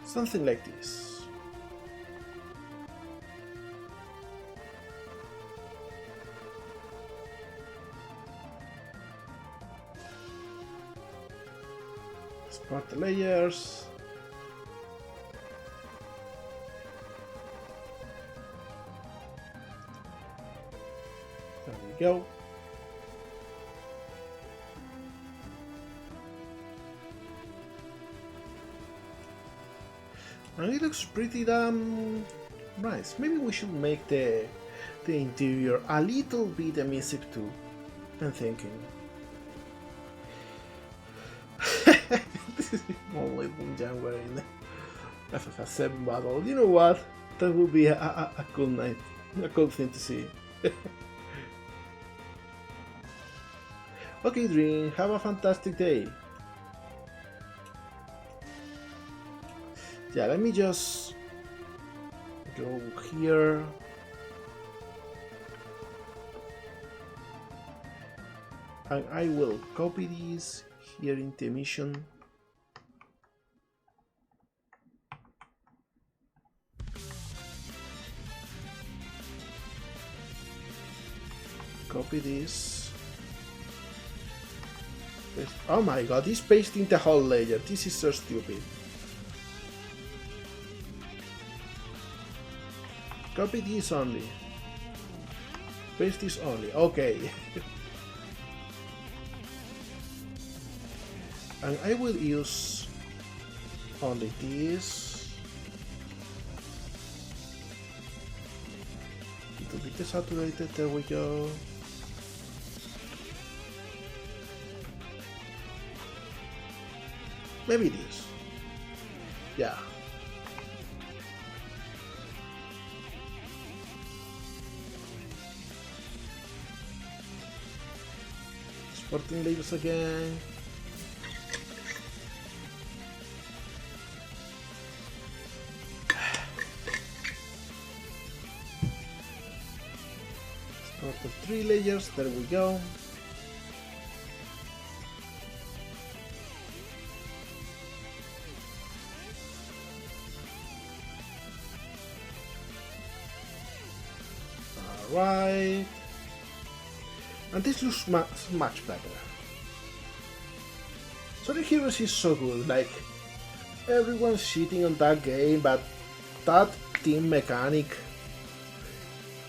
Something like this. Export the layers. There we go. And it looks pretty damn nice. Maybe we should make the interior a little bit emissive too. I'm thinking. This is only in January in the FFS 7 battle. You know what? That would be a cool night. A cool thing to see. Okay, Dream, have a fantastic day. Yeah, let me just go here. And I will copy this here in the mission. Copy this. Oh my god, he's pasting the whole layer. This is so stupid. Copy this only. Paste this only. Okay. And I will use only this. A little bit saturated. There we go. Maybe this. Yeah. Exporting layers again. Export the 3 layers. There we go. Right, and this looks much better. So the Heroes is so good, like everyone's shitting on that game, but that team mechanic,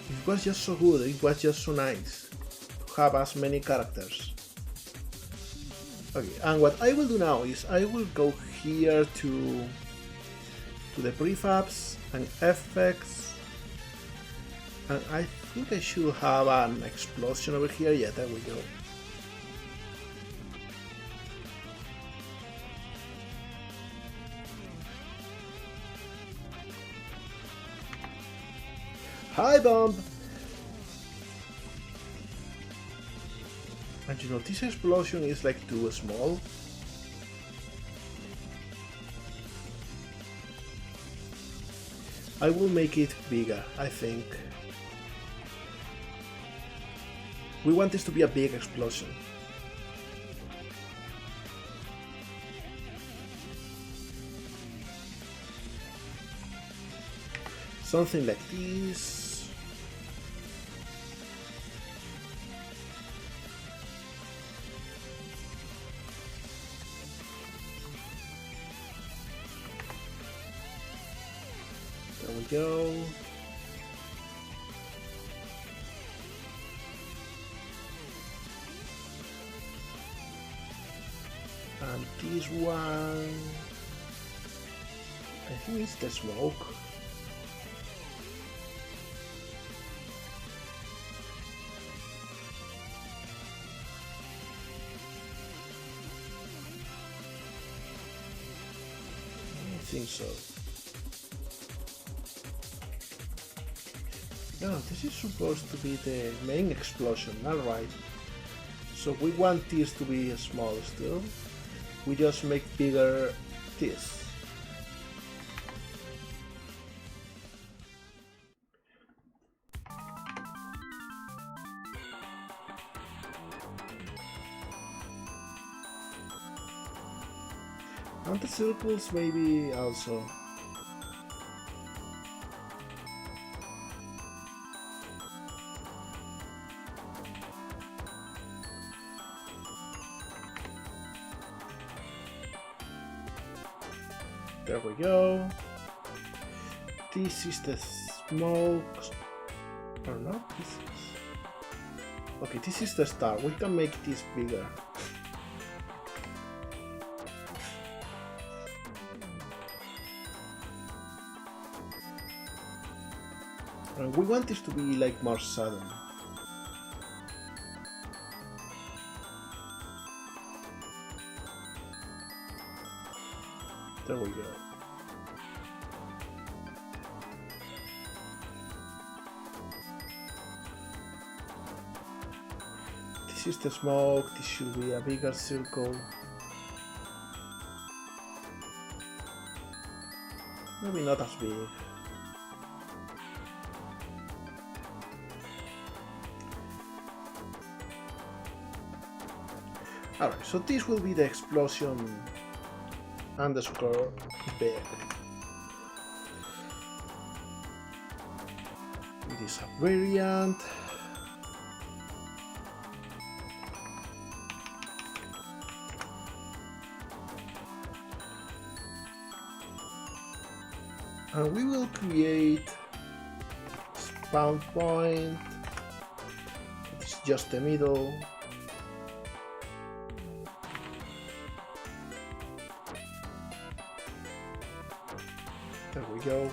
it was just so good, it was just so nice to have as many characters. Okay, and what I will do now is I will go here to the prefabs and effects, and I think I should have an explosion over here. Yeah, there we go. Hi, Bomb! And you know, this explosion is like too small. I will make it bigger, I think. We want this to be a big explosion. something like this. There we go. And this one, I think it's the smoke. I think so. No, this is supposed to be the main explosion, alright. So we want this to be small still. We just make bigger this. And the circles maybe also. There we go. This is the smoke. Or not? This is... Okay, this is the star. We can make this bigger. And we want this to be like more sudden. There we go. This is the smoke, this should be a bigger circle. Maybe not as big. Alright, so this will be the explosion underscore big. It is a variant. And we will create spawn point. It's just the middle. There we go.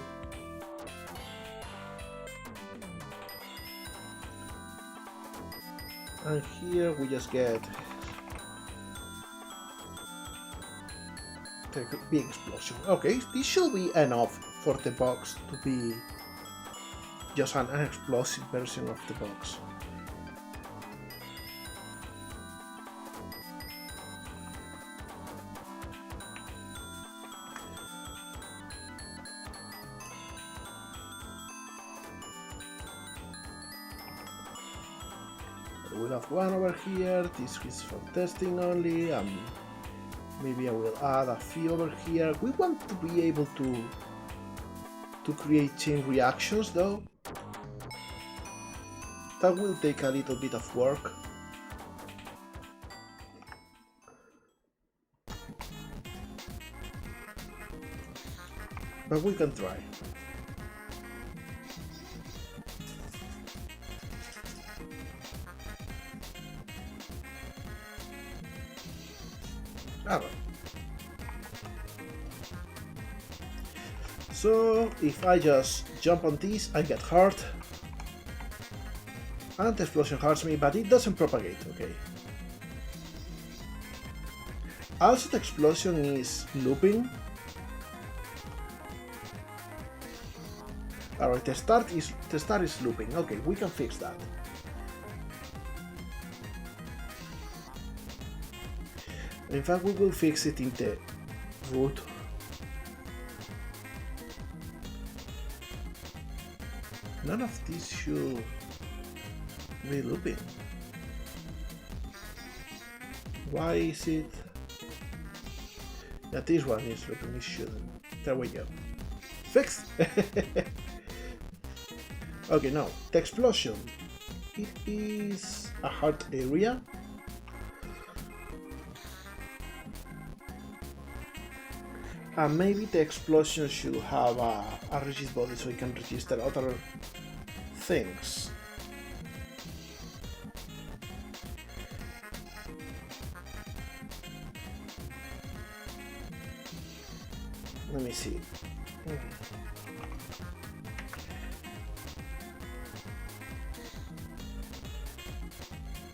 And here we just get the big explosion. Okay, this should be enough for the box to be just an explosive version of the box. We'll have one over here. This is for testing only. Maybe I will add a few over here. We want to be able to create chain reactions though. That will take a little bit of work. But we can try. Alright. So if I just jump on this, I get hurt. And the explosion hurts me, but it doesn't propagate, okay. Also the explosion is looping. Alright, the start is looping. Okay, we can fix that. In fact, we will fix it in the root. None of these should be looping. Why is it? Yeah, this one is looping, it shouldn't. There we go. Fixed! Okay, now the explosion. It is a hard area. And maybe the explosion should have a rigid body so it can register other things. Let me see.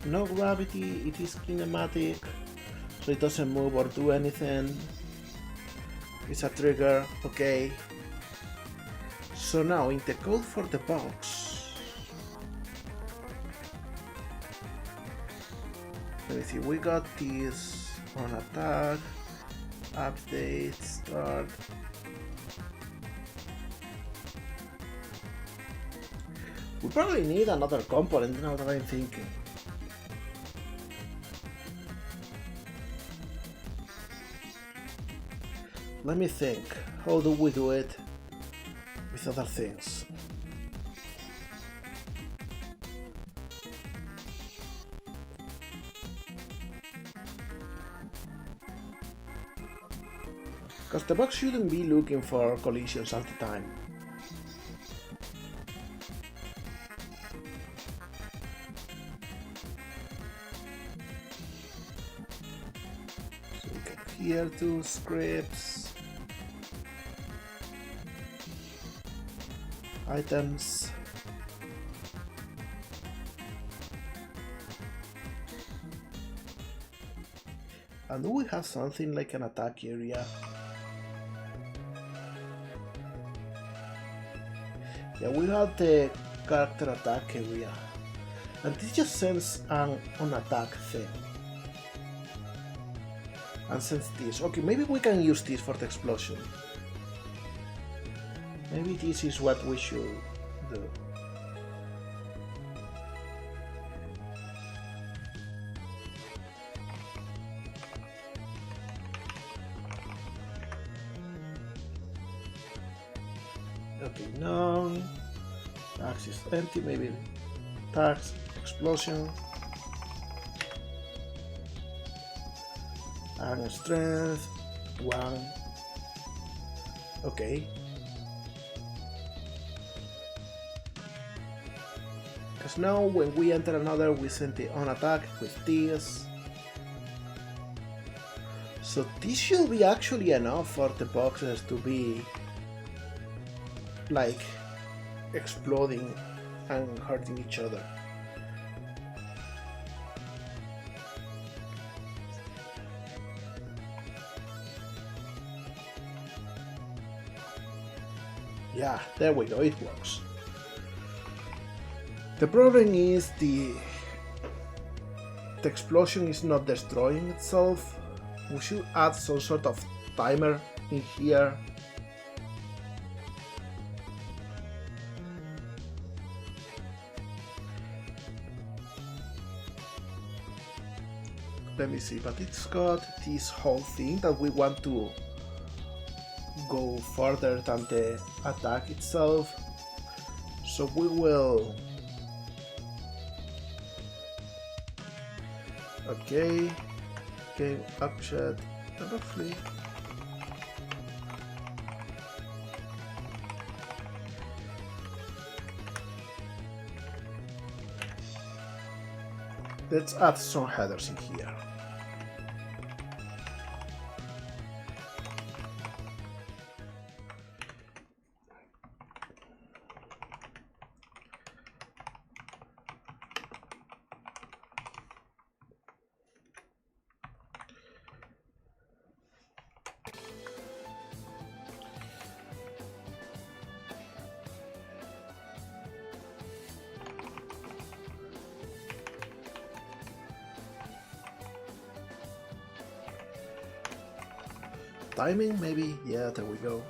No gravity, it is kinematic, so it doesn't move or do anything. It's a trigger, okay. So now in the code for the box, let me see, we got this on attack, update, start. We probably need another component now that I'm thinking. Let me think, how do we do it with other things? Because the box shouldn't be looking for collisions all the time. So we can here do scripts. Items. And do we have something like an attack area? Yeah, we have the character attack area. And this just sends an attack thing. And sends this. Okay, maybe we can use this for the explosion. Maybe this is what we should do. Okay, none. Tax is empty, maybe tax, explosion. And strength, 1. Okay. Because now when we enter another, we send it on attack with this. So this should be actually enough for the boxes to be like exploding and hurting each other. Yeah, there we go, it works. The problem is the explosion is not destroying itself. We should add some sort of timer in here. Let me see, but it's got this whole thing that we want to go further than the attack itself. So we will... Okay, game object, and hopefully let's add some headers in here. Timing, maybe? Yeah, there we go.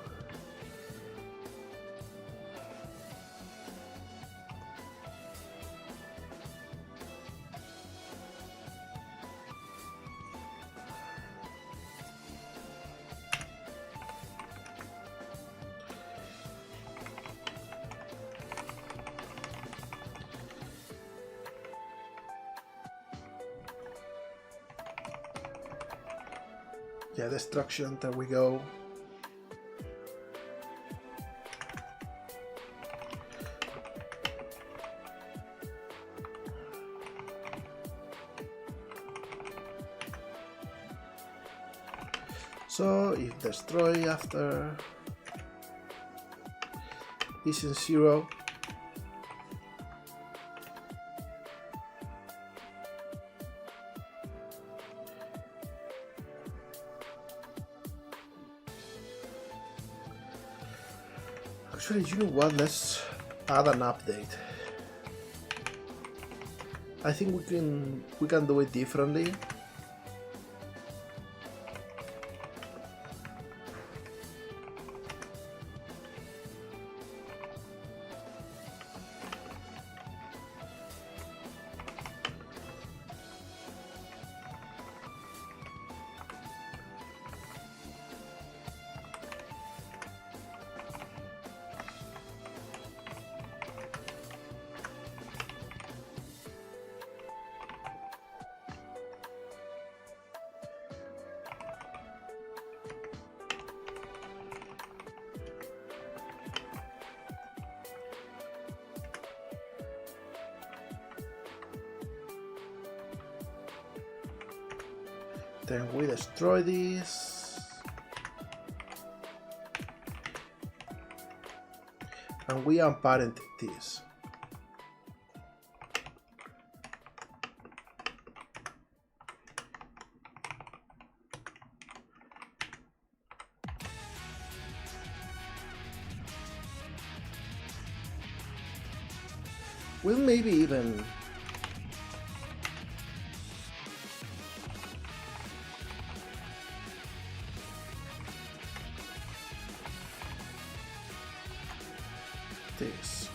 Yeah, destruction, there we go. So if destroy after isn't 0, actually, you know what, let's add an update. I think we can do it differently. Then we destroy this. And we unparent this. We'll maybe even this.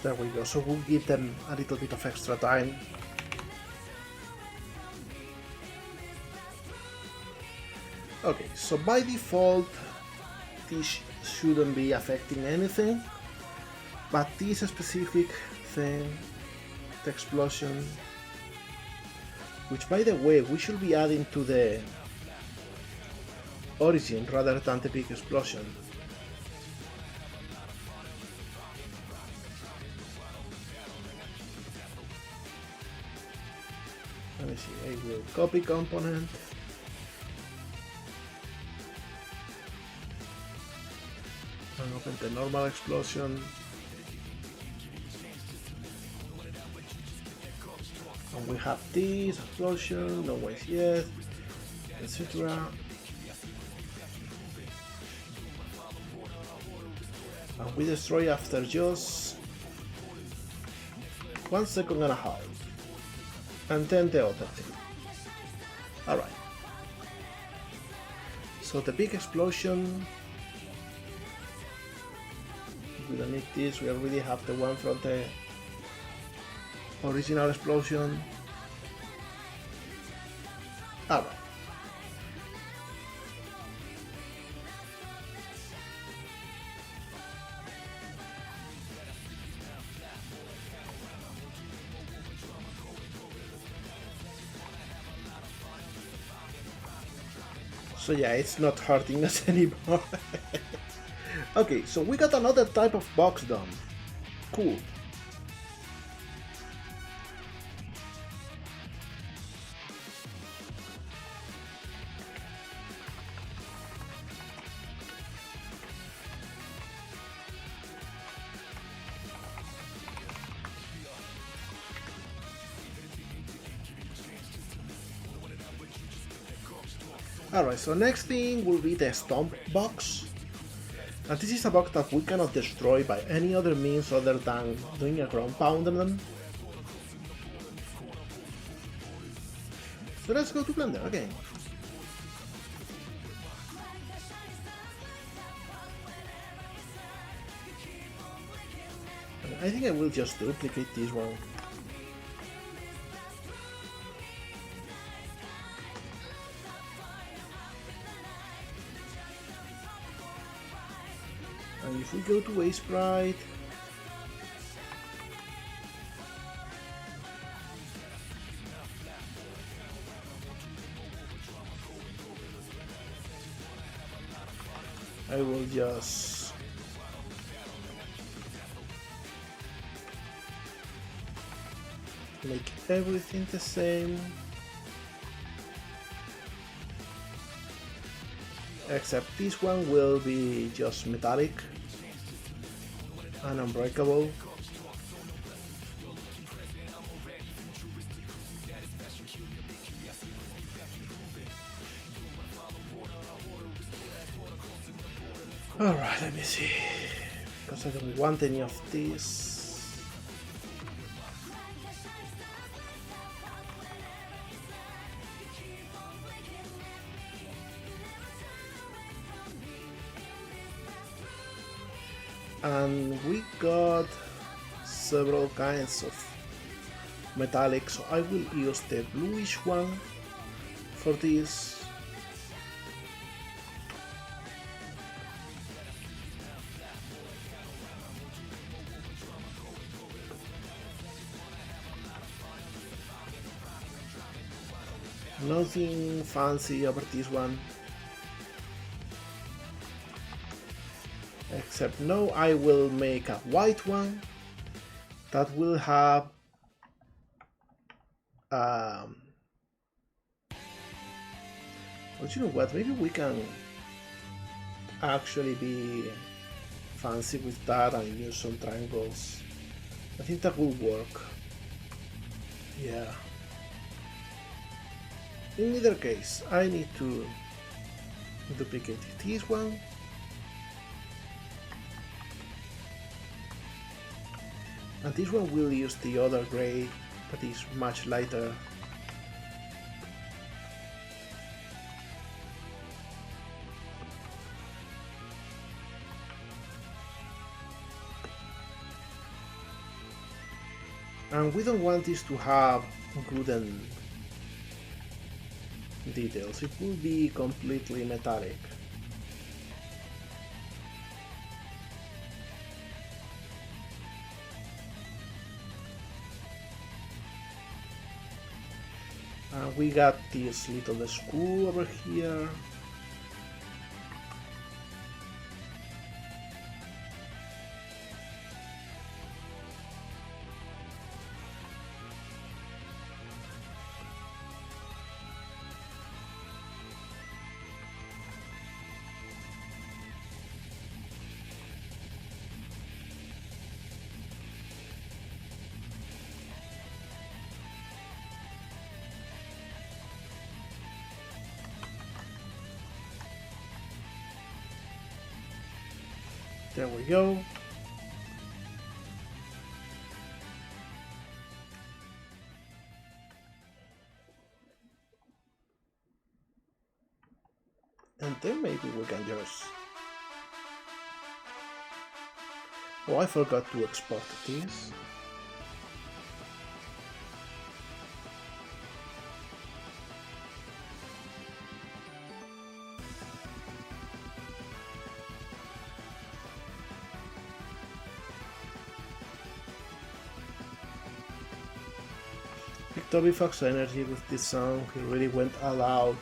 There we go, so we'll give them a little bit of extra time. Okay, so by default, this shouldn't be affecting anything, but this specific thing, the explosion, which by the way, we should be adding to the origin rather than the big explosion. Let me see, I will copy component. And open the normal explosion. And we have this explosion, no waste yet, etc. And we destroy after just 1.5 seconds. And then the other thing. Alright. So the big explosion. We don't need this, we already have the one from the original explosion. Alright. So yeah, it's not hurting us anymore. Okay, so we got another type of box done. Cool. Alright, so next thing will be the stomp box. And this is a box that we cannot destroy by any other means other than doing a ground pound on them. So let's go to Blender again. I think I will just duplicate this one. And if we go to a sprite, I will just make everything the same, except this one will be just metallic and unbreakable. Alright, let me see, because I don't want any of this. And we got several kinds of metallic, so I will use the bluish one for this. Nothing fancy about this one, except now I will make a white one that will have but you know what, maybe we can actually be fancy with that and use some triangles. I think that will work. Yeah. In either case, I need to duplicate this one. And this one will use the other gray that is much lighter. And we don't want this to have wooden details, it will be completely metallic. We got this little screw over here. There we go. And then maybe we can just... Oh, I forgot to export this. Toby Fox energy with this song, he really went all out.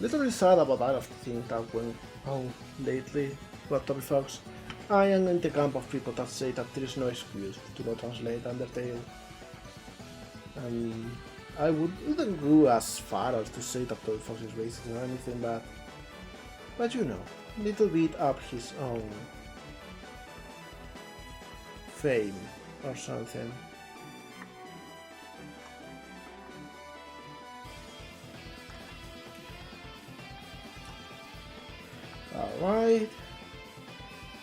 Little sad about that of the thing that went on lately about Toby Fox. I am in the camp of people that say that there is no excuse to not translate Undertale. And I wouldn't go as far as to say that Toby Fox is racist or anything, but you know, little bit up his own fame or something. Alright,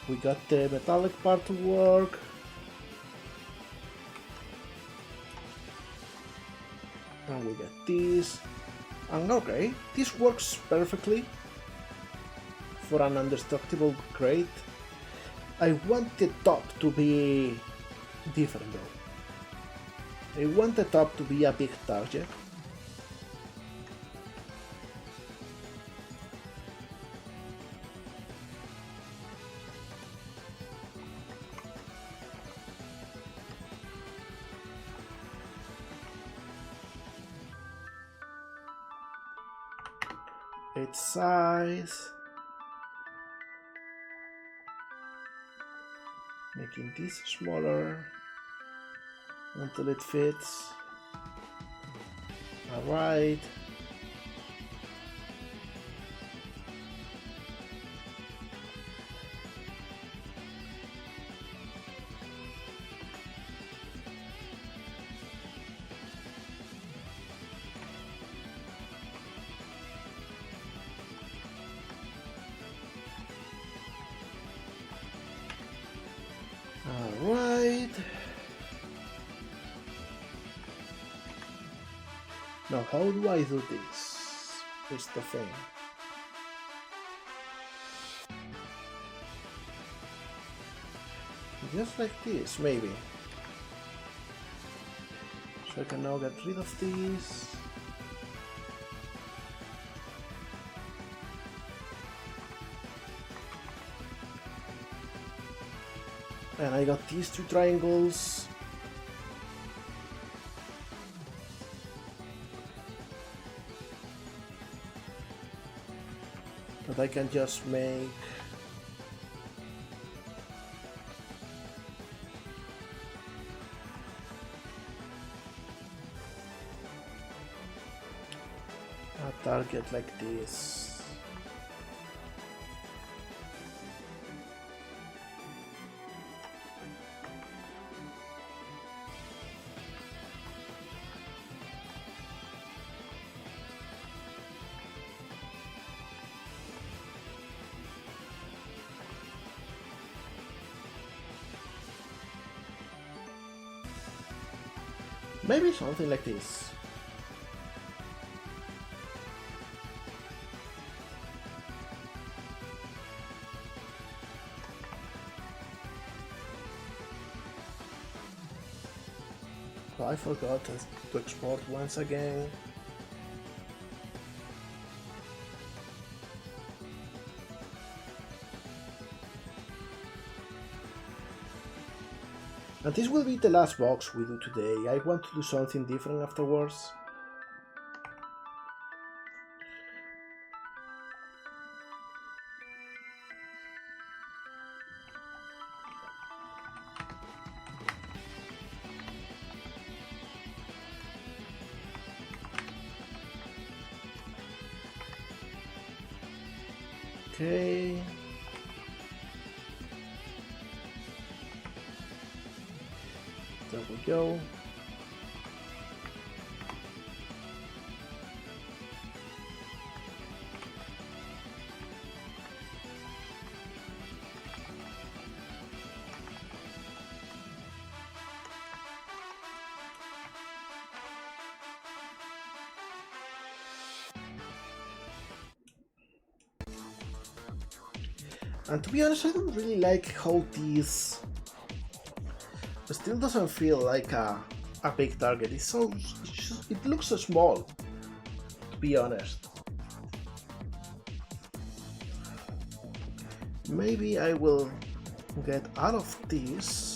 we got the metallic part to work. And we got this. And okay, this works perfectly for an indestructible crate. I want the top to be different though. I want the top to be a big target. Its size. Making this smaller until it fits. Alright. Alright. Now how do I do this? Is the thing. Just like this, maybe. So I can now get rid of these. And I got these two triangles. That I can just make a target like this. Maybe something like this. Oh, I forgot to export once again. And this will be the last box we do today. I want to do something different afterwards. Okay. There we go. And to be honest, I don't really like how this still doesn't feel like a big target. It's so, it looks so small, to be honest. Maybe I will get out of this.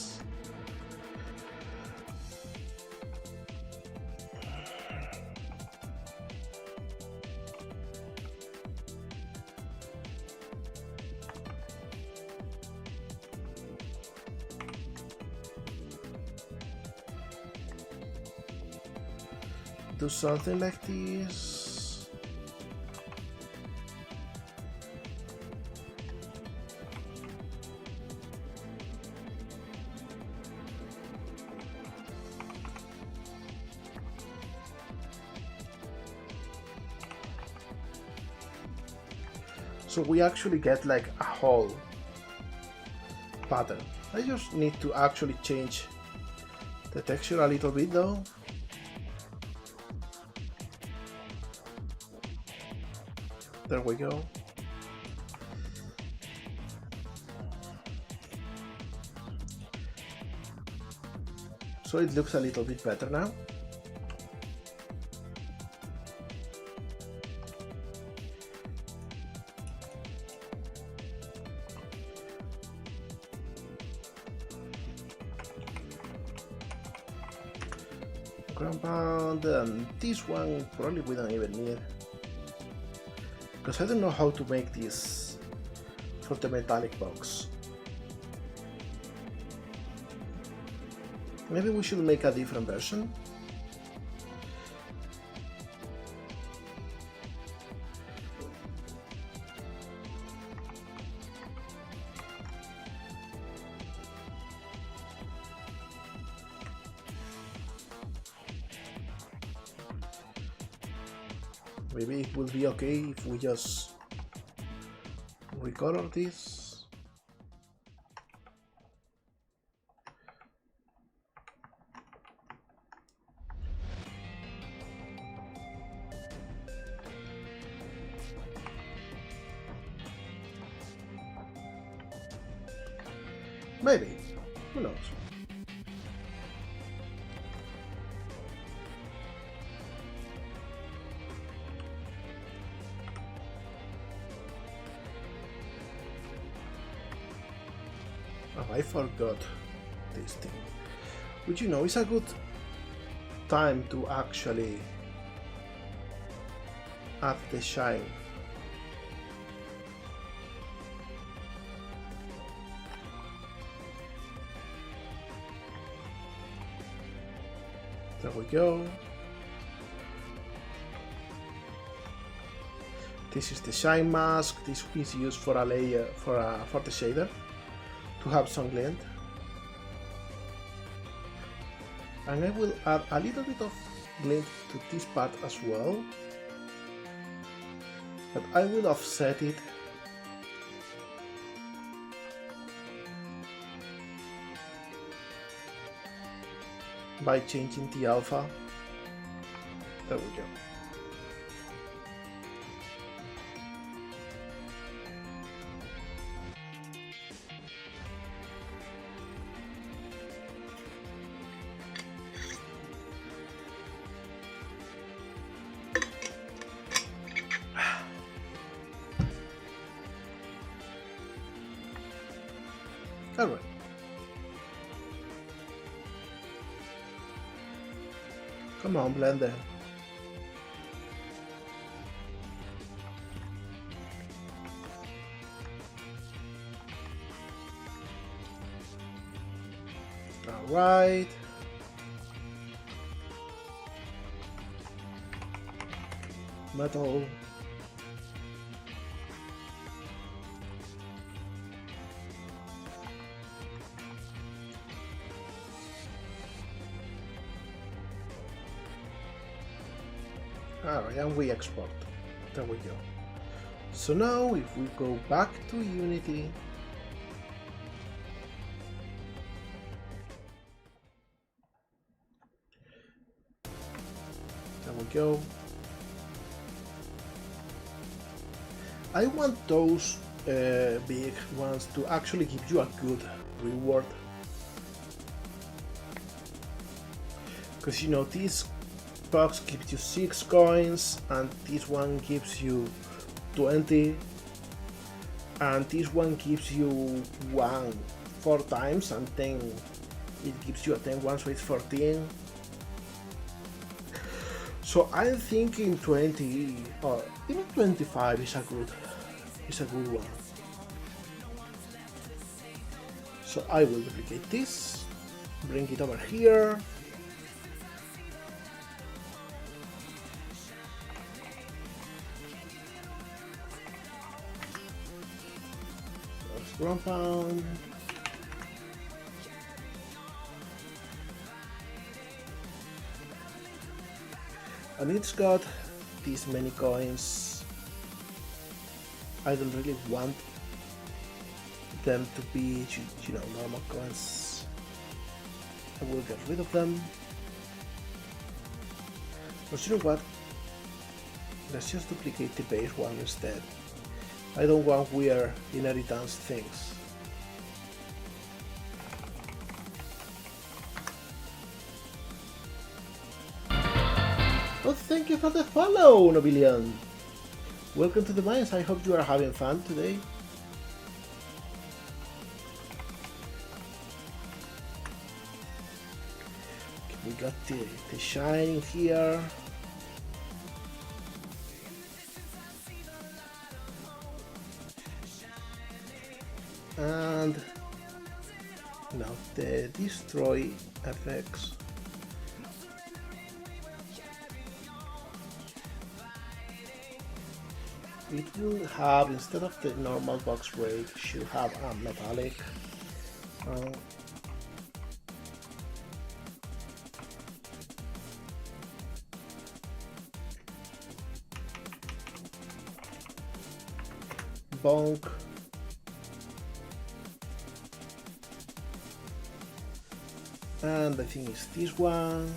Do something like this. So we actually get like a whole pattern. I just need to actually change the texture a little bit though. There we go. So it looks a little bit better now. Ground pound, and this one probably we don't even need, because I don't know how to make this for the metallic box. Maybe we should make a different version. Maybe it will be okay if we just recolor this. Maybe, who knows? Oh, I forgot this thing. Which, you know, is a good time to actually add the shine. There we go. This is the shine mask. This is used for a layer for the shader to have some glint. And I will add a little bit of glint to this part as well. But I will offset it by changing the alpha. There we go. All right. Come on, Blender. All right. Metal. Alright, and we export. There we go. So now if we go back to Unity, there we go. I want those big ones to actually give you a good reward, because you know this box gives you 6 coins and this one gives you 20 and this one gives you 1 4 times and then it gives you a 10 one, so it's 14. So I'm thinking 20 or even 25 is a good one. So I will duplicate this, bring it over here. Ground pound. And it's got these many coins. I don't really want them to be, you know, normal coins. I will get rid of them. But you know what? Let's just duplicate the base one instead. I don't want weird inheritance things. Oh, thank you for the follow, Nobilian. Welcome to the mines. I hope you are having fun today. Okay, we got the shine here. And now the destroy effects. It will have, instead of the normal box break, should have a metallic. Bonk. And I think it's this one.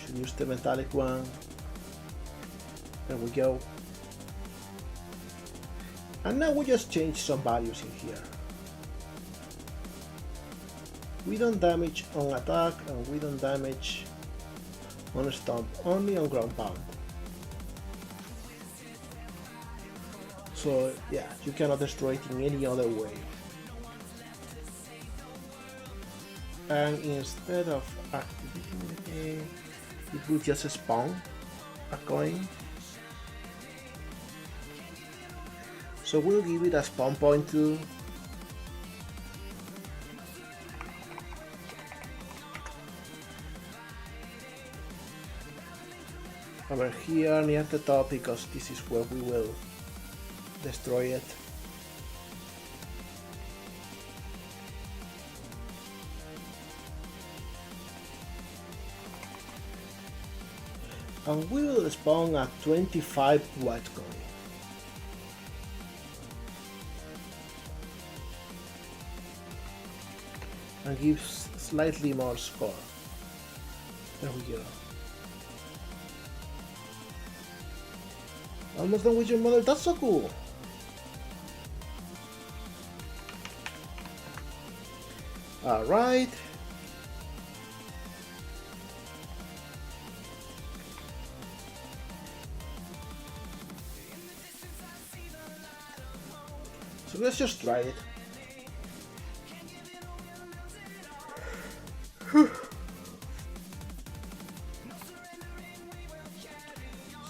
Should use the metallic one. There we go. And now we just change some values in here. We don't damage on attack and we don't damage on stomp, only on ground pound. So yeah, you cannot destroy it in any other way. And instead of activating it will just spawn a coin. So we'll give it a spawn point too. Over here near the top, because this is where we will destroy it. And we will spawn a 25 white coin. And gives slightly more score. There we go. Almost done with your model, that's so cool! Alright. So let's just try it.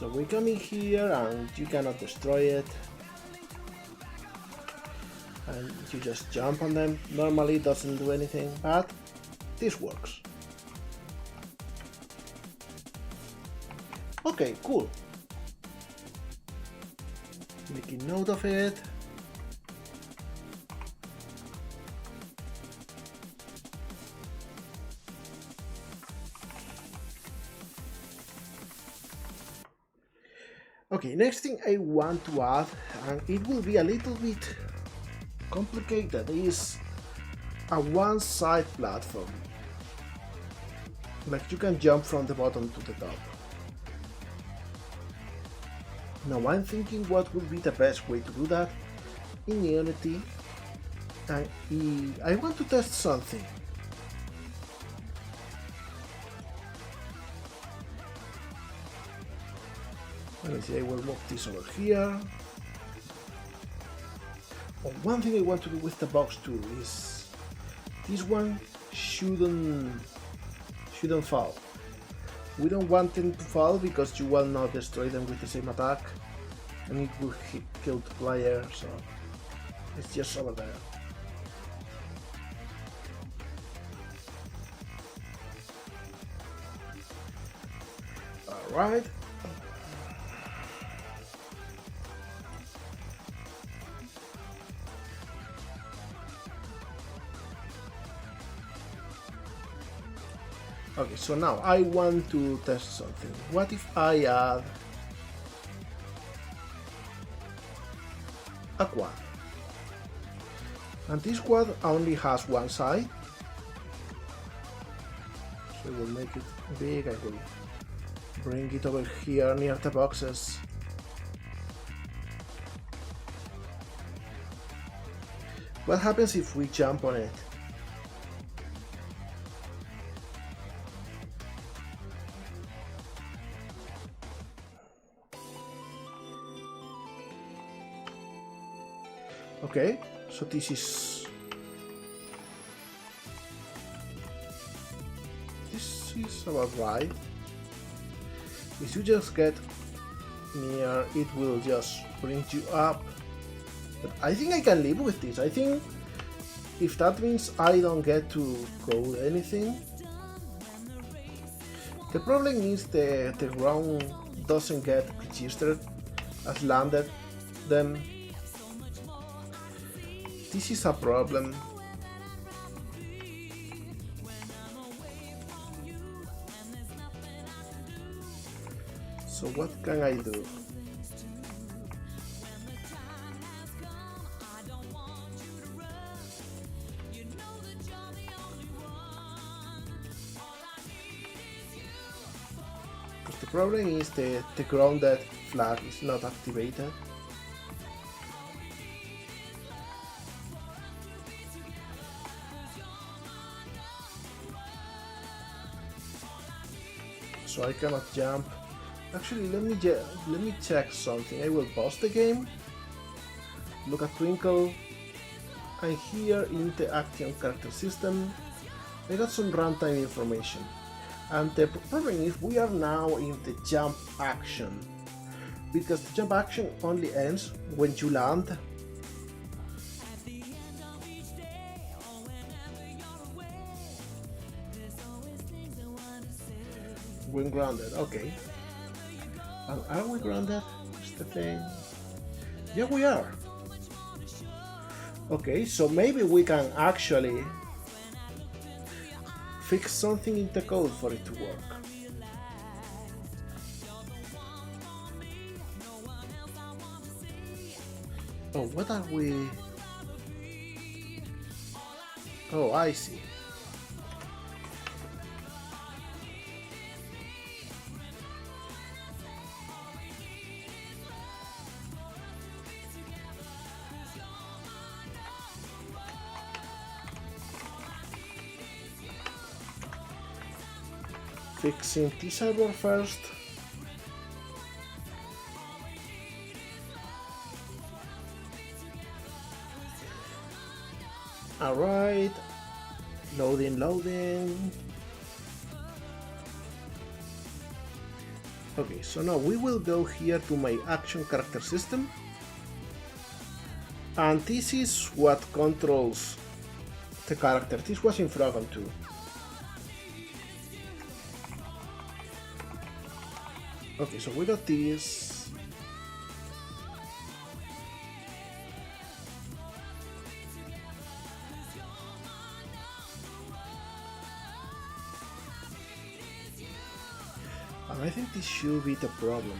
So we come in here and you cannot destroy it. And you just jump on them. Normally it doesn't do anything, but this works. Okay, cool. Making note of it. Okay, next thing I want to add, and it will be a little bit complicated, is a one-side platform. Like you can jump from the bottom to the top. Now I'm thinking what would be the best way to do that in Unity. I want to test something. Let me see, I will move this over here. Oh, one thing I want to do with the box too is this one shouldn't fall. We don't want them to fall because you will not destroy them with the same attack and it will kill the player, so it's just over there. Alright. Okay, so now I want to test something. What if I add a quad? And this quad only has one side. So I will make it big, I will bring it over here near the boxes. What happens if we jump on it? Okay, so this is about right. If you just get near, it will just bring you up. But I think I can live with this. I think if that means I don't get to code anything. The problem is the ground doesn't get registered as landed. Then this is a problem. So what can I do? Because the problem is the grounded flag is not activated. So I cannot jump. Actually, let me check something. I will pause the game. Look at Twinkle. And here in the action character system, I got some runtime information. And the problem is we are now in the jump action. Because the jump action only ends when you land. When grounded, okay. And are we grounded? That's the thing. Yeah, we are. Okay, so maybe we can actually fix something in the code for it to work. Oh, what are we? Oh, I see. Fixing this server first. Alright, loading. Okay, so now we will go here to my action character system. And this is what controls the character. This was in Frogan 2. Okay, so we got this. And I think this should be the problem.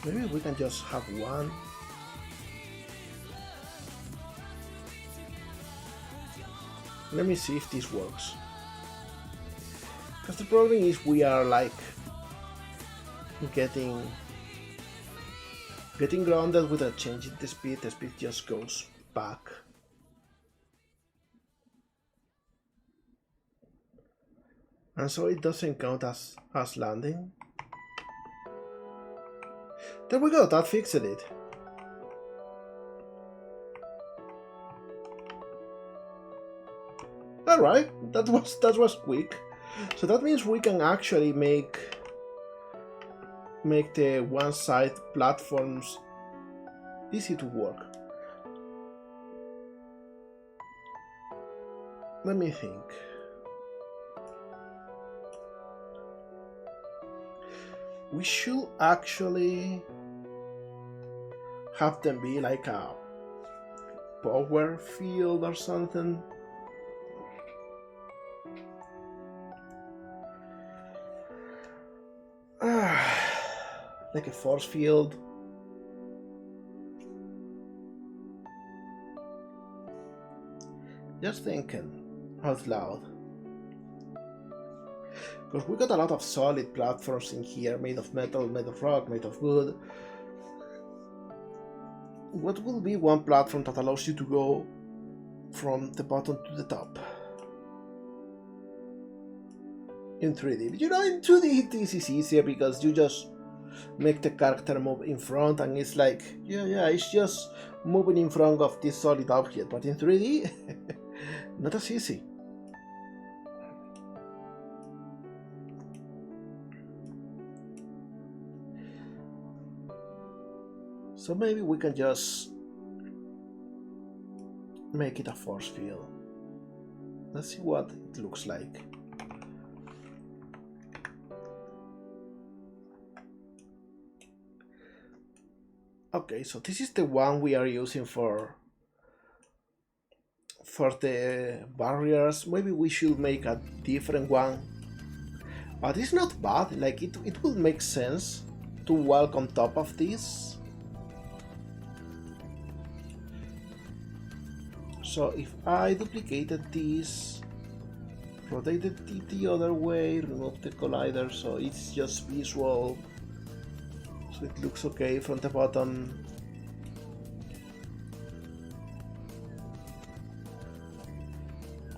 Maybe we can just have one. Let me see if this works. Because the problem is we are like getting grounded without changing the speed just goes back. And so it doesn't count as landing. There we go, that fixed it. Alright, that was quick. So that means we can actually make the one-side platforms easy to work. Let me think. We should actually have them be like a power field or something. Like a force field. Just thinking out loud. Because we got a lot of solid platforms in here, made of metal, made of rock, made of wood. what will be one platform that allows you to go from the bottom to the top in 3D? You know, in 2D this is easier because you just make the character move in front and it's like, yeah, it's just moving in front of this solid object, but in 3D, not as easy. So maybe we can just make it a force field. Let's see what it looks like. Okay, so this is the one we are using for the barriers. Maybe we should make a different one, but it's not bad. Like it will make sense to walk on top of this. So if I duplicated this, rotated it the other way, remove the collider, so it's just visual, so it looks okay from the bottom.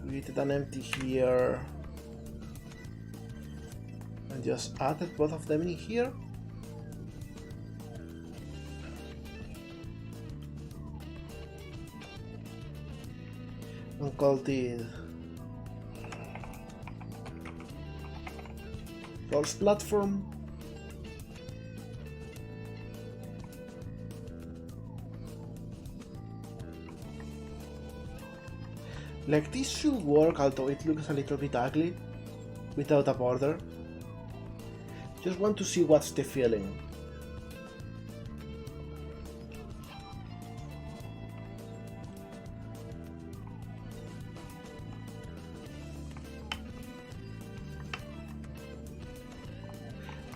Created an empty here and just added both of them in here. And called it Force Platform. Like this should work, although it looks a little bit ugly without a border. Just want to see what's the feeling.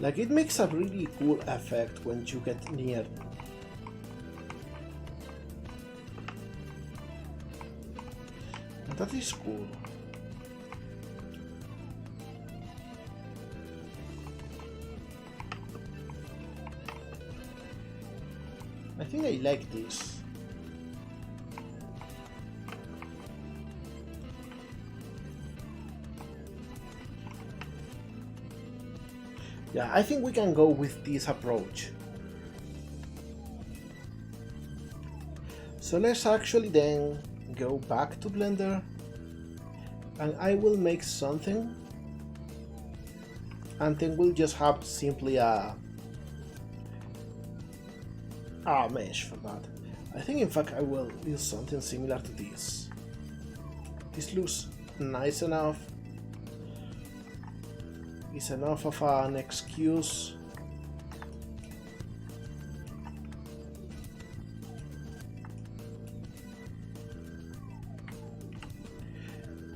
Like it makes a really cool effect when you get near. And that is cool. I think I like this. Yeah, I think we can go with this approach. So let's actually then go back to Blender and I will make something and then we'll just have simply a mesh for that. I think in fact I will use something similar to this. This looks nice enough. It's enough of an excuse.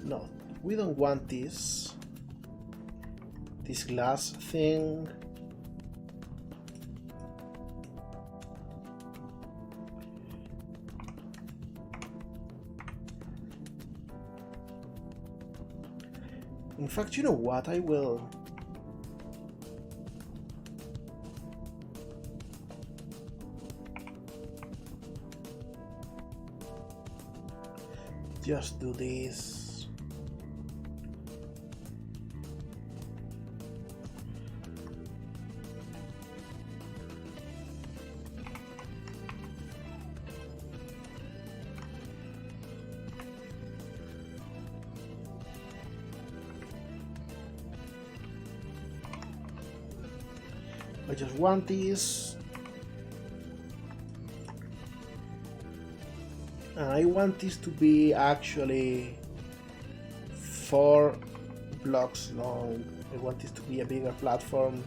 No, we don't want this glass thing. In fact, you know what? I will just do this. I just want this. And I want this to be actually 4 blocks long. I want this to be a bigger platform.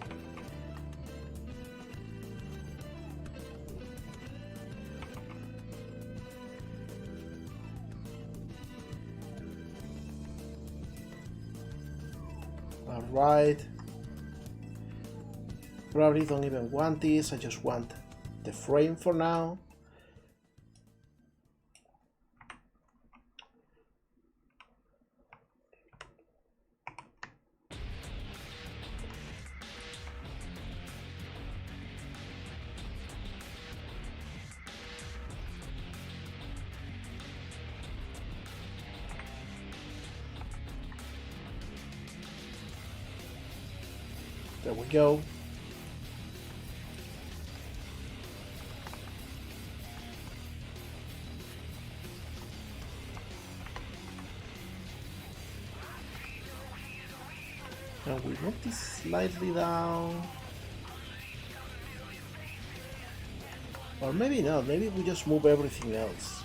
Alright. Probably don't even want this, I just want the frame for now. There we go. And we move this slightly down. Or maybe not, maybe we just move everything else.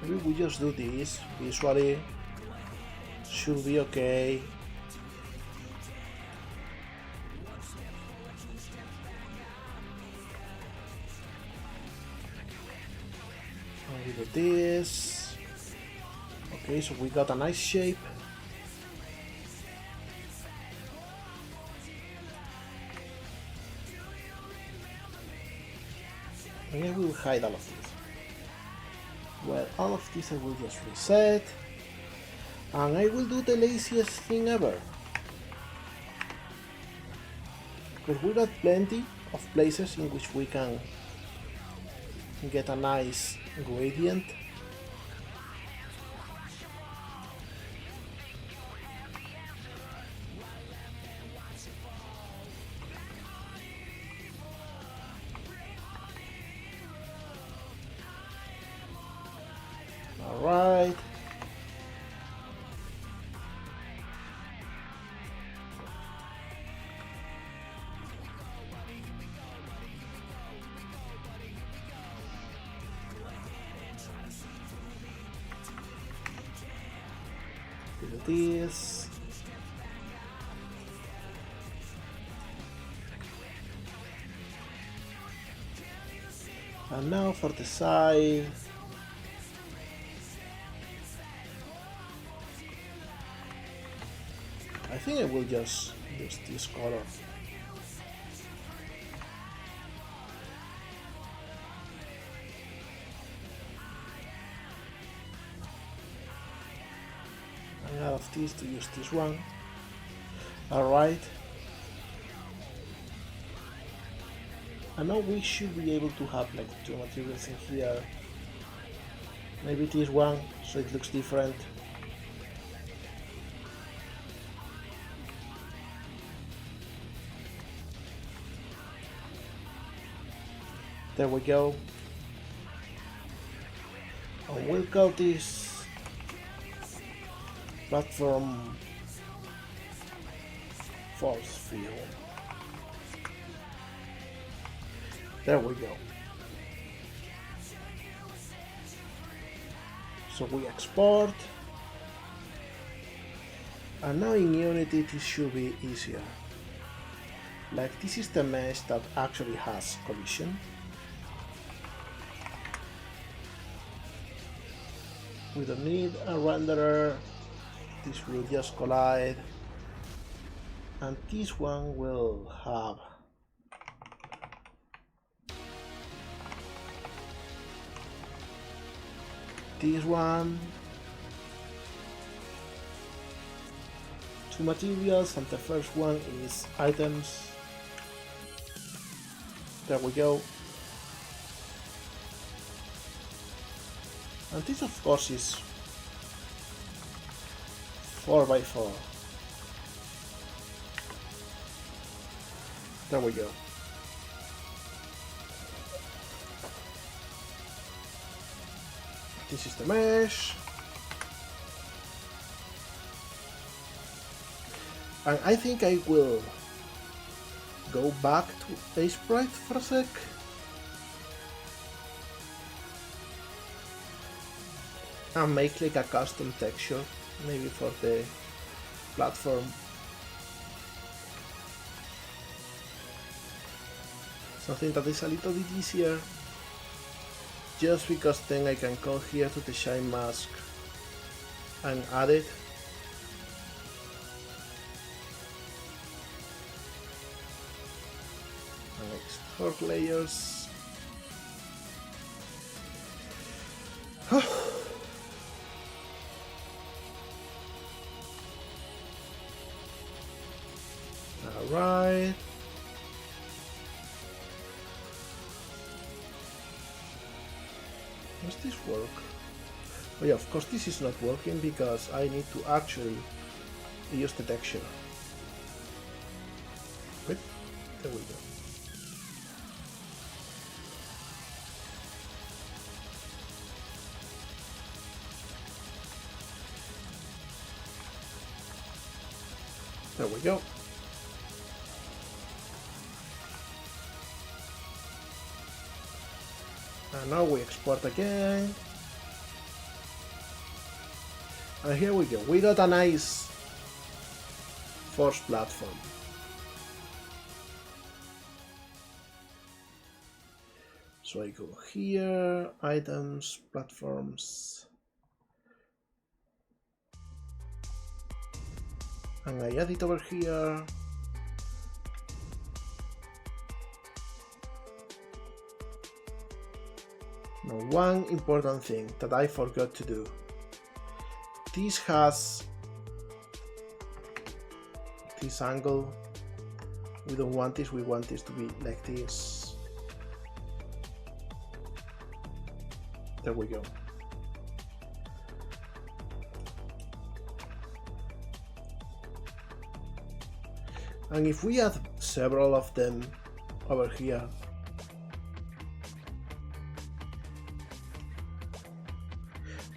Maybe we just do this visually. Should be okay. And we do this. Okay, so we got a nice shape. And I will hide all of this. Well, all of this I will just reset. And I will do the laziest thing ever. Because we got plenty of places in which we can get a nice gradient. All right. Do this. And now for the side. I think I will just use this color. And out of this to use this one. Alright. And now we should be able to have like two materials in here. Maybe this one, so it looks different. There we go. And we'll call this platform force field. There we go. So we export. And now in Unity this should be easier. Like this is the mesh that actually has collision. We don't need a renderer. This will just collide. And this one will have this one, two materials, and the first one is items. There we go. And this of course is 4x4. There we go. This is the mesh. And I think I will go back to a sprite for a sec. And make like a custom texture, maybe for the platform. Something that is a little bit easier. Just because then I can come here to the shine mask and add it. And export layers. Alright. Does this work? Oh yeah, of course this is not working because I need to actually use the texture. Wait, there we go. There we go. And now we export again. And here we go. We got a nice force platform. So I go here, items, platforms. And I add it over here. Now, one important thing that I forgot to do. This has this angle. We don't want this, we want this to be like this. There we go. And if we add several of them over here,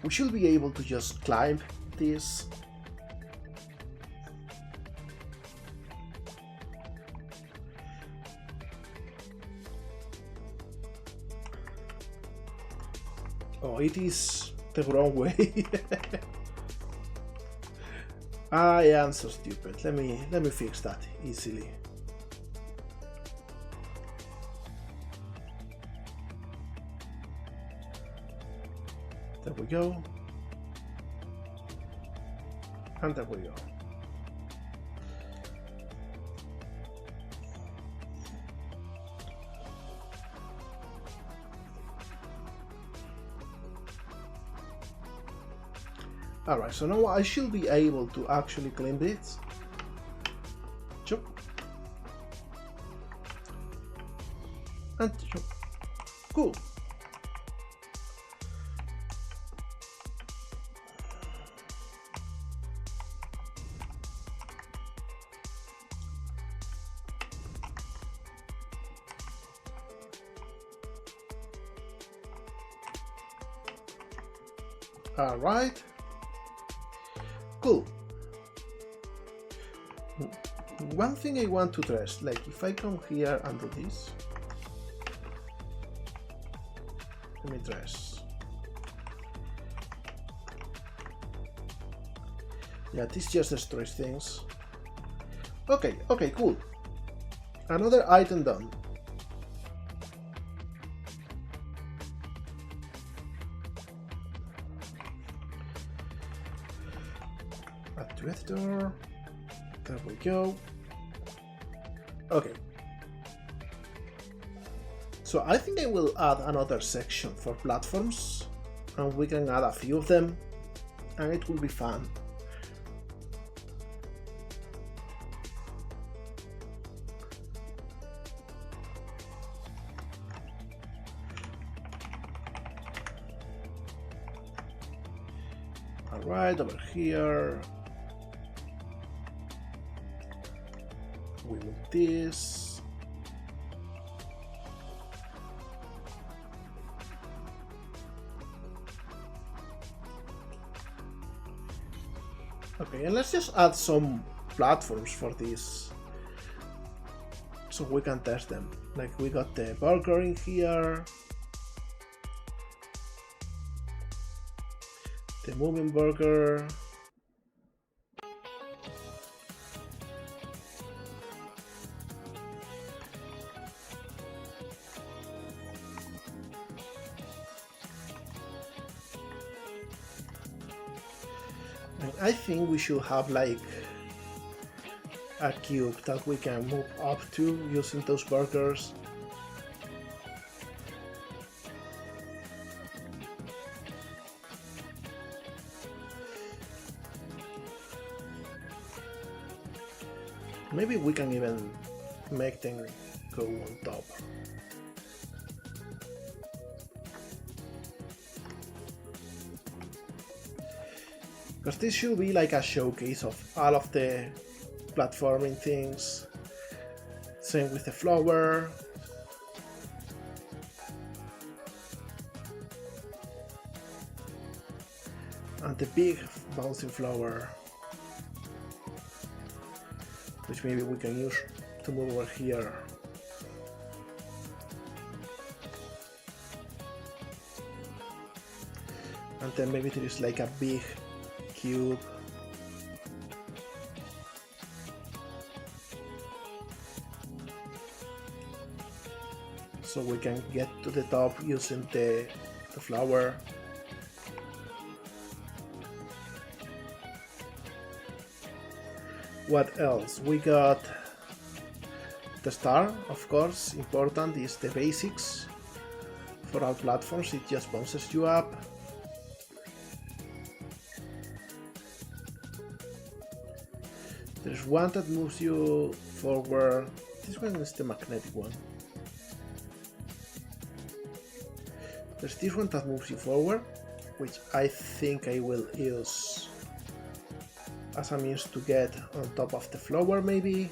we should be able to just climb this. Oh, it is the wrong way. I am so stupid. Let me fix that easily. There we go. And there we go. Alright, so now I should be able to actually clean this. Chop. And chop. Cool. Alright. Cool. One thing I want to test, like if I come here and do this, let me trace. Yeah, this just destroys things. Okay, cool. Another item done. Add to editor. There we go. Okay. So I think I will add another section for platforms, and we can add a few of them, and it will be fun. Alright, over here. We move this. Okay, and let's just add some platforms for this so we can test them. Like we got the burger in here, the moving burger. I think we should have like a cube that we can move up to using those burgers. maybe we can even make them go on top. Because this should be like a showcase of all of the platforming things. Same with the flower. And the big bouncing flower, which maybe we can use to move over here. And then maybe there is like a big cube. So we can get to the top using the flower. What else? We got the star, of course. Important is the basics. For all platforms, it just bounces you up. There's one that moves you forward. This one is the magnetic one. There's this one that moves you forward, which I think I will use as a means to get on top of the flower, maybe.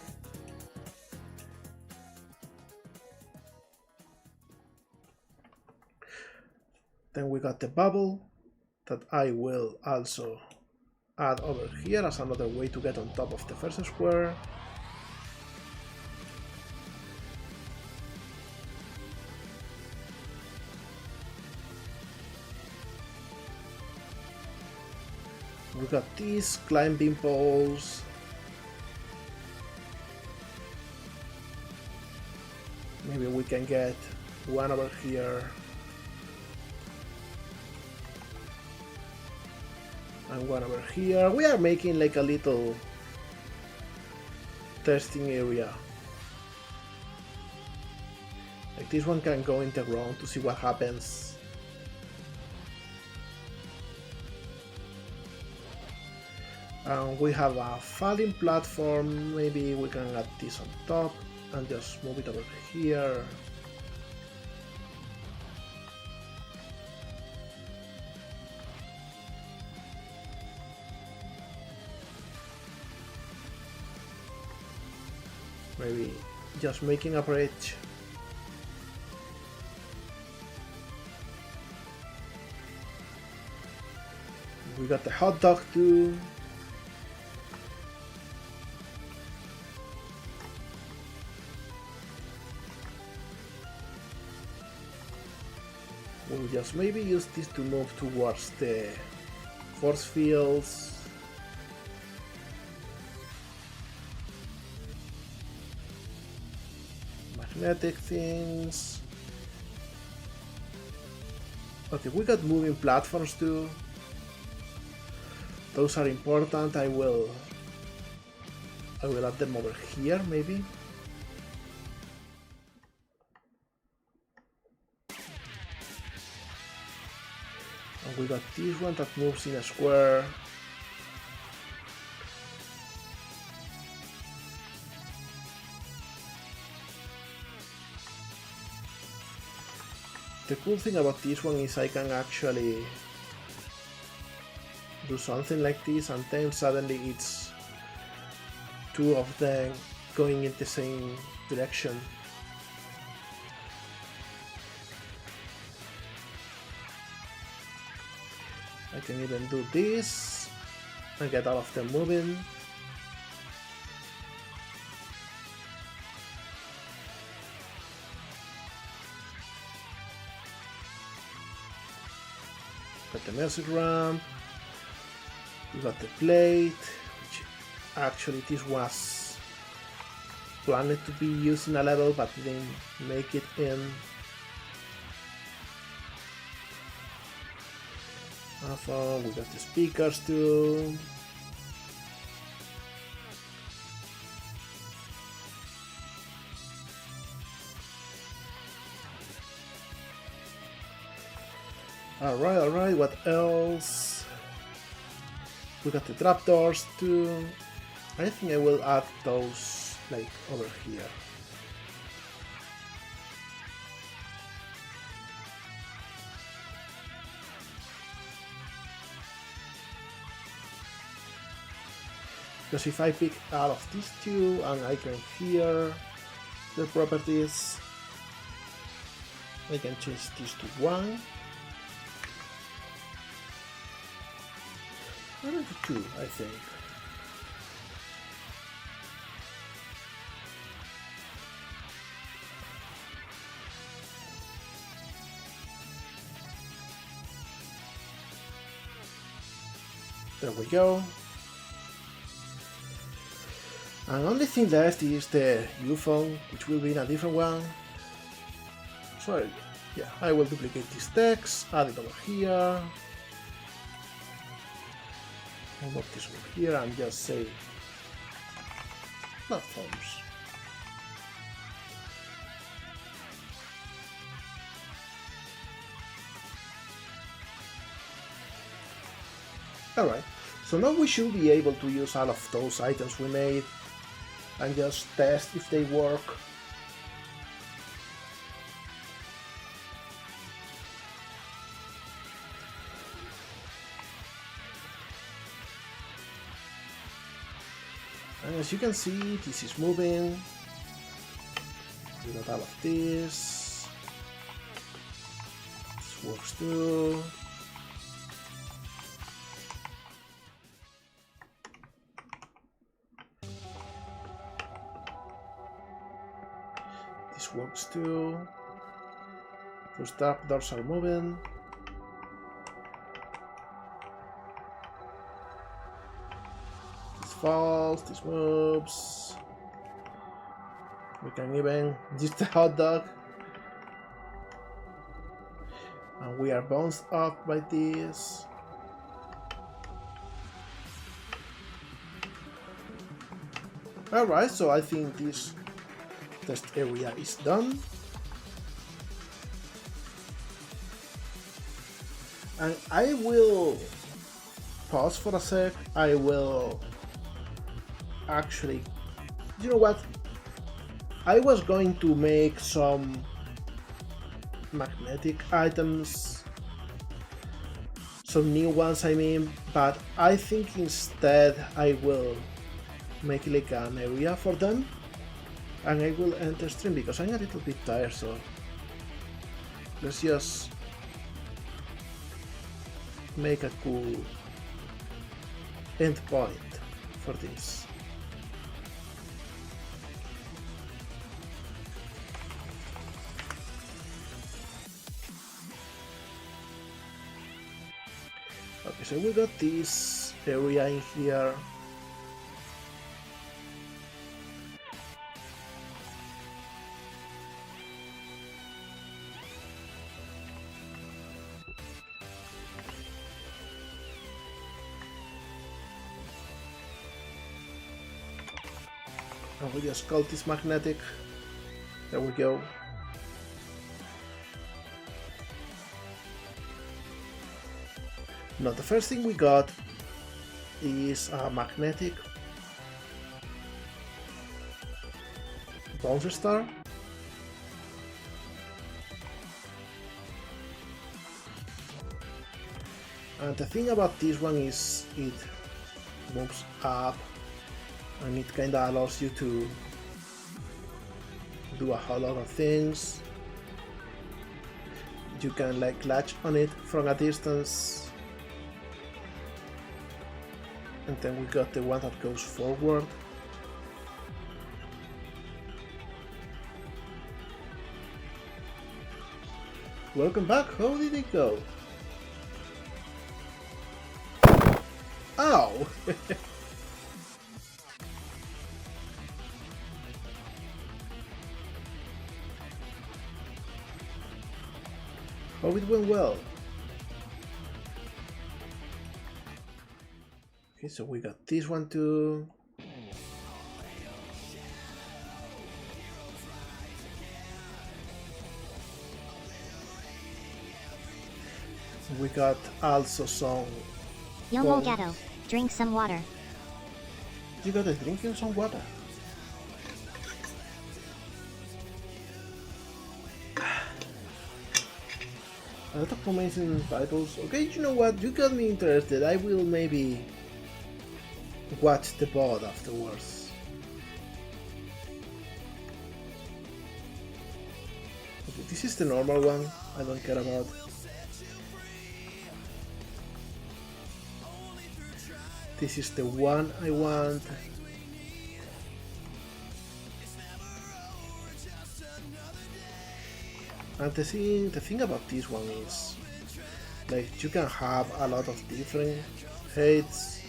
Then we got the bubble that I will also add over here as another way to get on top of the first square. We got these climbing poles. Maybe we can get one over here. And one over here. We are making like a little testing area. Like this one can go in the ground to see what happens. And we have a falling platform. Maybe we can add this on top and just move it over here. Maybe just making a bridge. We got the hot dog too. We'll just maybe use this to move towards the force fields. Magnetic things. Okay, we got moving platforms too. Those are important. I will add them over here maybe. And we got this one that moves in a square. The cool thing about this one is I can actually do something like this and then suddenly it's two of them going in the same direction. I can even do this and get all of them moving. Got the music ramp. We got the plate, which actually this was planned to be used in a level but didn't make it in. We got the speakers too. Alright, what else? We got the trapdoors too. I think I will add those like over here. Because if I pick out of these two and I can hear the properties, I can change this to 1. And to 2, I think. There we go. And only thing left is the UFO, which will be in a different one. So yeah, I will duplicate this text, add it over here. I'll move this over here and just say platforms. Alright, so now we should be able to use all of those items we made and just test if they work. And as you can see, this is moving. We got all of this. This works too. This works too. Those dark doors are moving. This falls, this moves. We can even use the hot dog. And we are bounced up by this. Alright, so I think this test area is done. And I will pause for a sec. I will actually, you know what? I was going to make some magnetic items, some new ones I mean, but I think instead I will make like an area for them. And I will enter stream because I'm a little bit tired, so let's just make a cool end point for this. Okay, so we got this area in here. And we just call this magnetic. There we go. Now the first thing we got is a magnetic bouncer star. And the thing about this one is it moves up and it kinda allows you to do a whole lot of things. You can like latch on it from a distance. And then we got the one that goes forward. Welcome back, how did it go? Ow! Hope it went well. Okay, so we got this one too. We got also some... Yo molegato, drink some water. You gotta drink some water. A lot of amazing titles. Okay, you know what? You got me interested. I will maybe watch the VOD afterwards. Okay, this is the normal one. I don't care about. This is the one I want. And the thing about this one is, like, you can have a lot of different heights,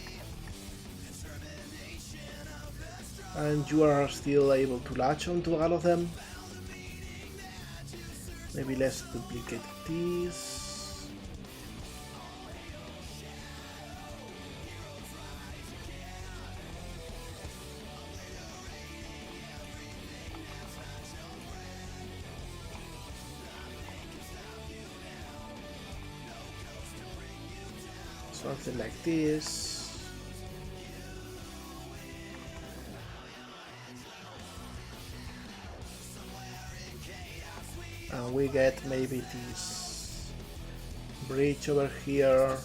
and you are still able to latch onto all of them. Maybe let's duplicate this. Something like this. And we get maybe this bridge over here.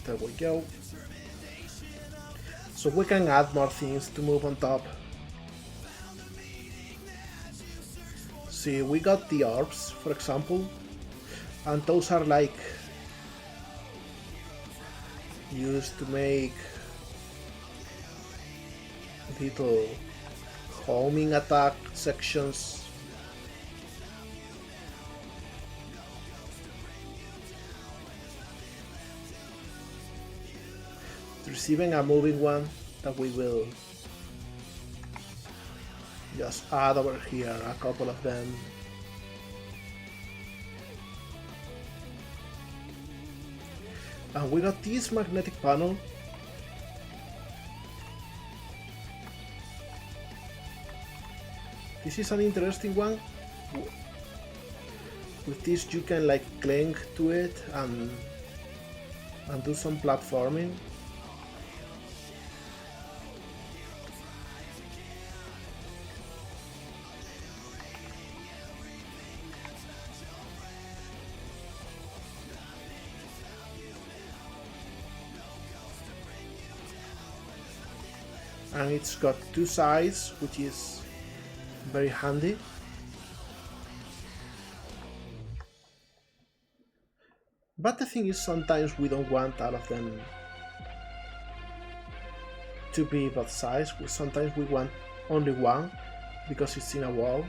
There we go. So we can add more things to move on top. See, we got the orbs, for example, and those are like used to make little homing attack sections. Receiving a moving one that we will just add over here, a couple of them. And we got this magnetic panel. This is an interesting one. With this you can like cling to it and do some platforming. And it's got two sides, which is very handy. But the thing is, sometimes we don't want all of them to be both sides. Sometimes we want only one because it's in a wall.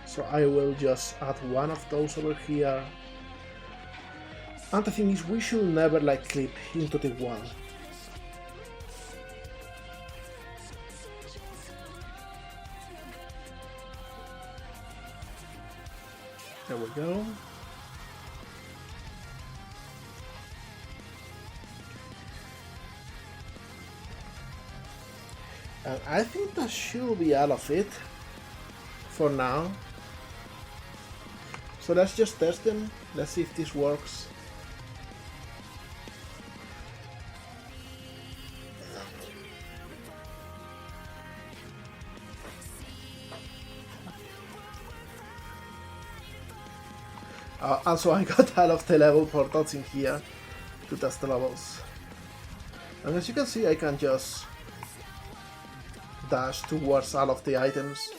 So I will just add one of those over here. And the thing is, we should never like clip into the wall. There we go. And I think that should be all of it for now. So let's just test them. Let's see if this works. Also, I got all of the level portals in here to test the levels. And as you can see, I can just dash towards all of the items.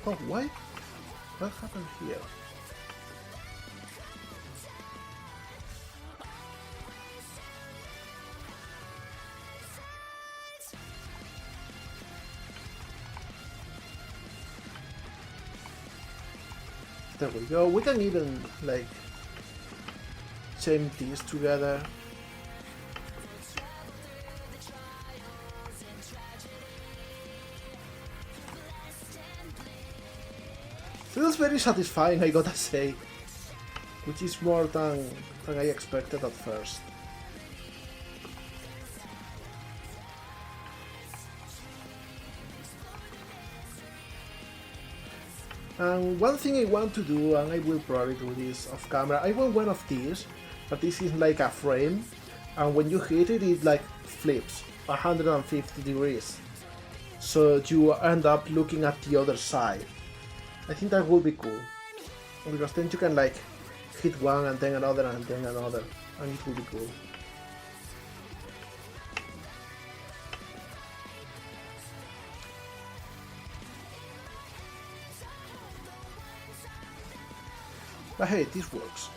Oh, why? What happened here? There we go. We can even like chain these together. It was very satisfying, I gotta say. Which is more than I expected at first. And one thing I want to do, and I will probably do this off camera, I want one of these, but this is like a frame, and when you hit it, it like flips 150 degrees. So you end up looking at the other side. I think that would be cool, because then you can like hit one and then another and then another, and it will be cool. But hey, this works.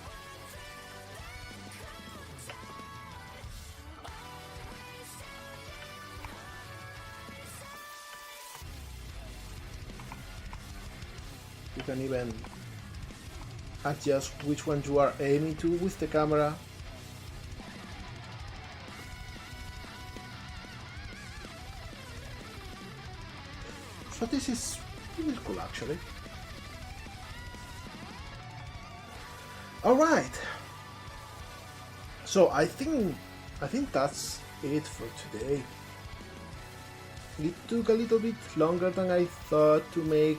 You can even adjust which one you are aiming to with the camera. So this is really cool actually. Alright. So I think that's it for today. It took a little bit longer than I thought to make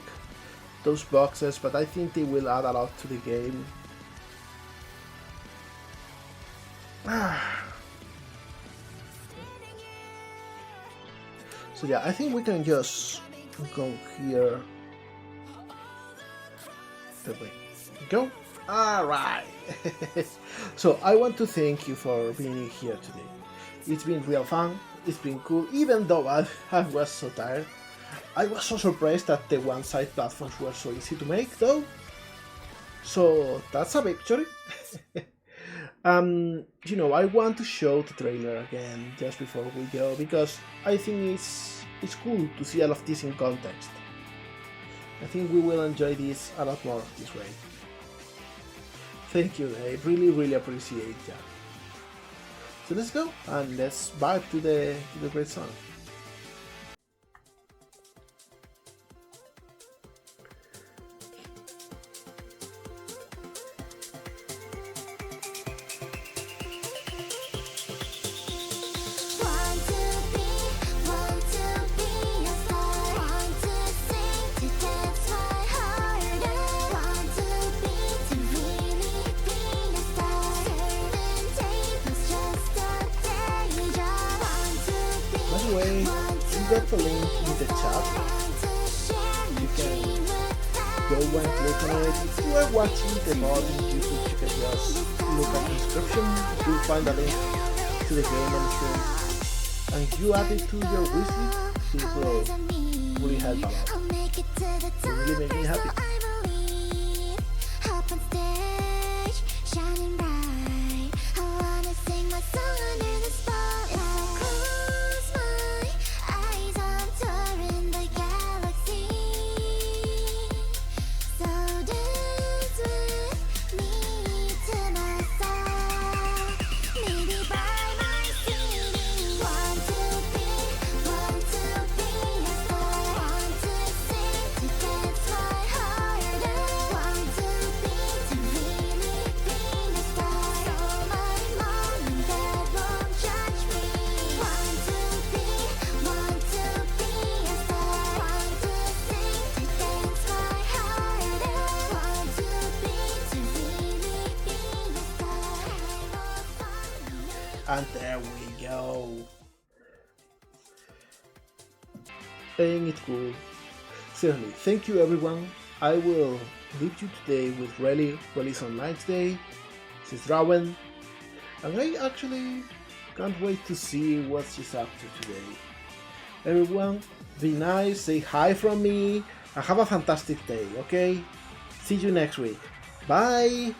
those boxes, but I think they will add a lot to the game. So yeah, I think we can just go here. There we go. Alright. So I want to thank you for being here today. It's been real fun, it's been cool, even though I was so tired. I was so surprised that the one-side platforms were so easy to make though. So that's a victory. You know, I want to show the trailer again just before we go, because I think it's cool to see all of this in context. I think we will enjoy this a lot more this way. Thank you, I really appreciate that. So let's go and let's vibe to the great song. Anyway, you got the link in the chat. You can go and click on it. If you are watching the VOD on YouTube, you can just look at the description. You'll find a link to the game on the screen. And you add it to your wishlist, it will really help a lot. It will really make me happy. And there we go. Ain't it cool? Certainly, thank you everyone. I will leave you today with Release Online today. This is Rowan, and I actually can't wait to see what she's up to today. Everyone, be nice, say hi from me, and have a fantastic day, okay? See you next week. Bye!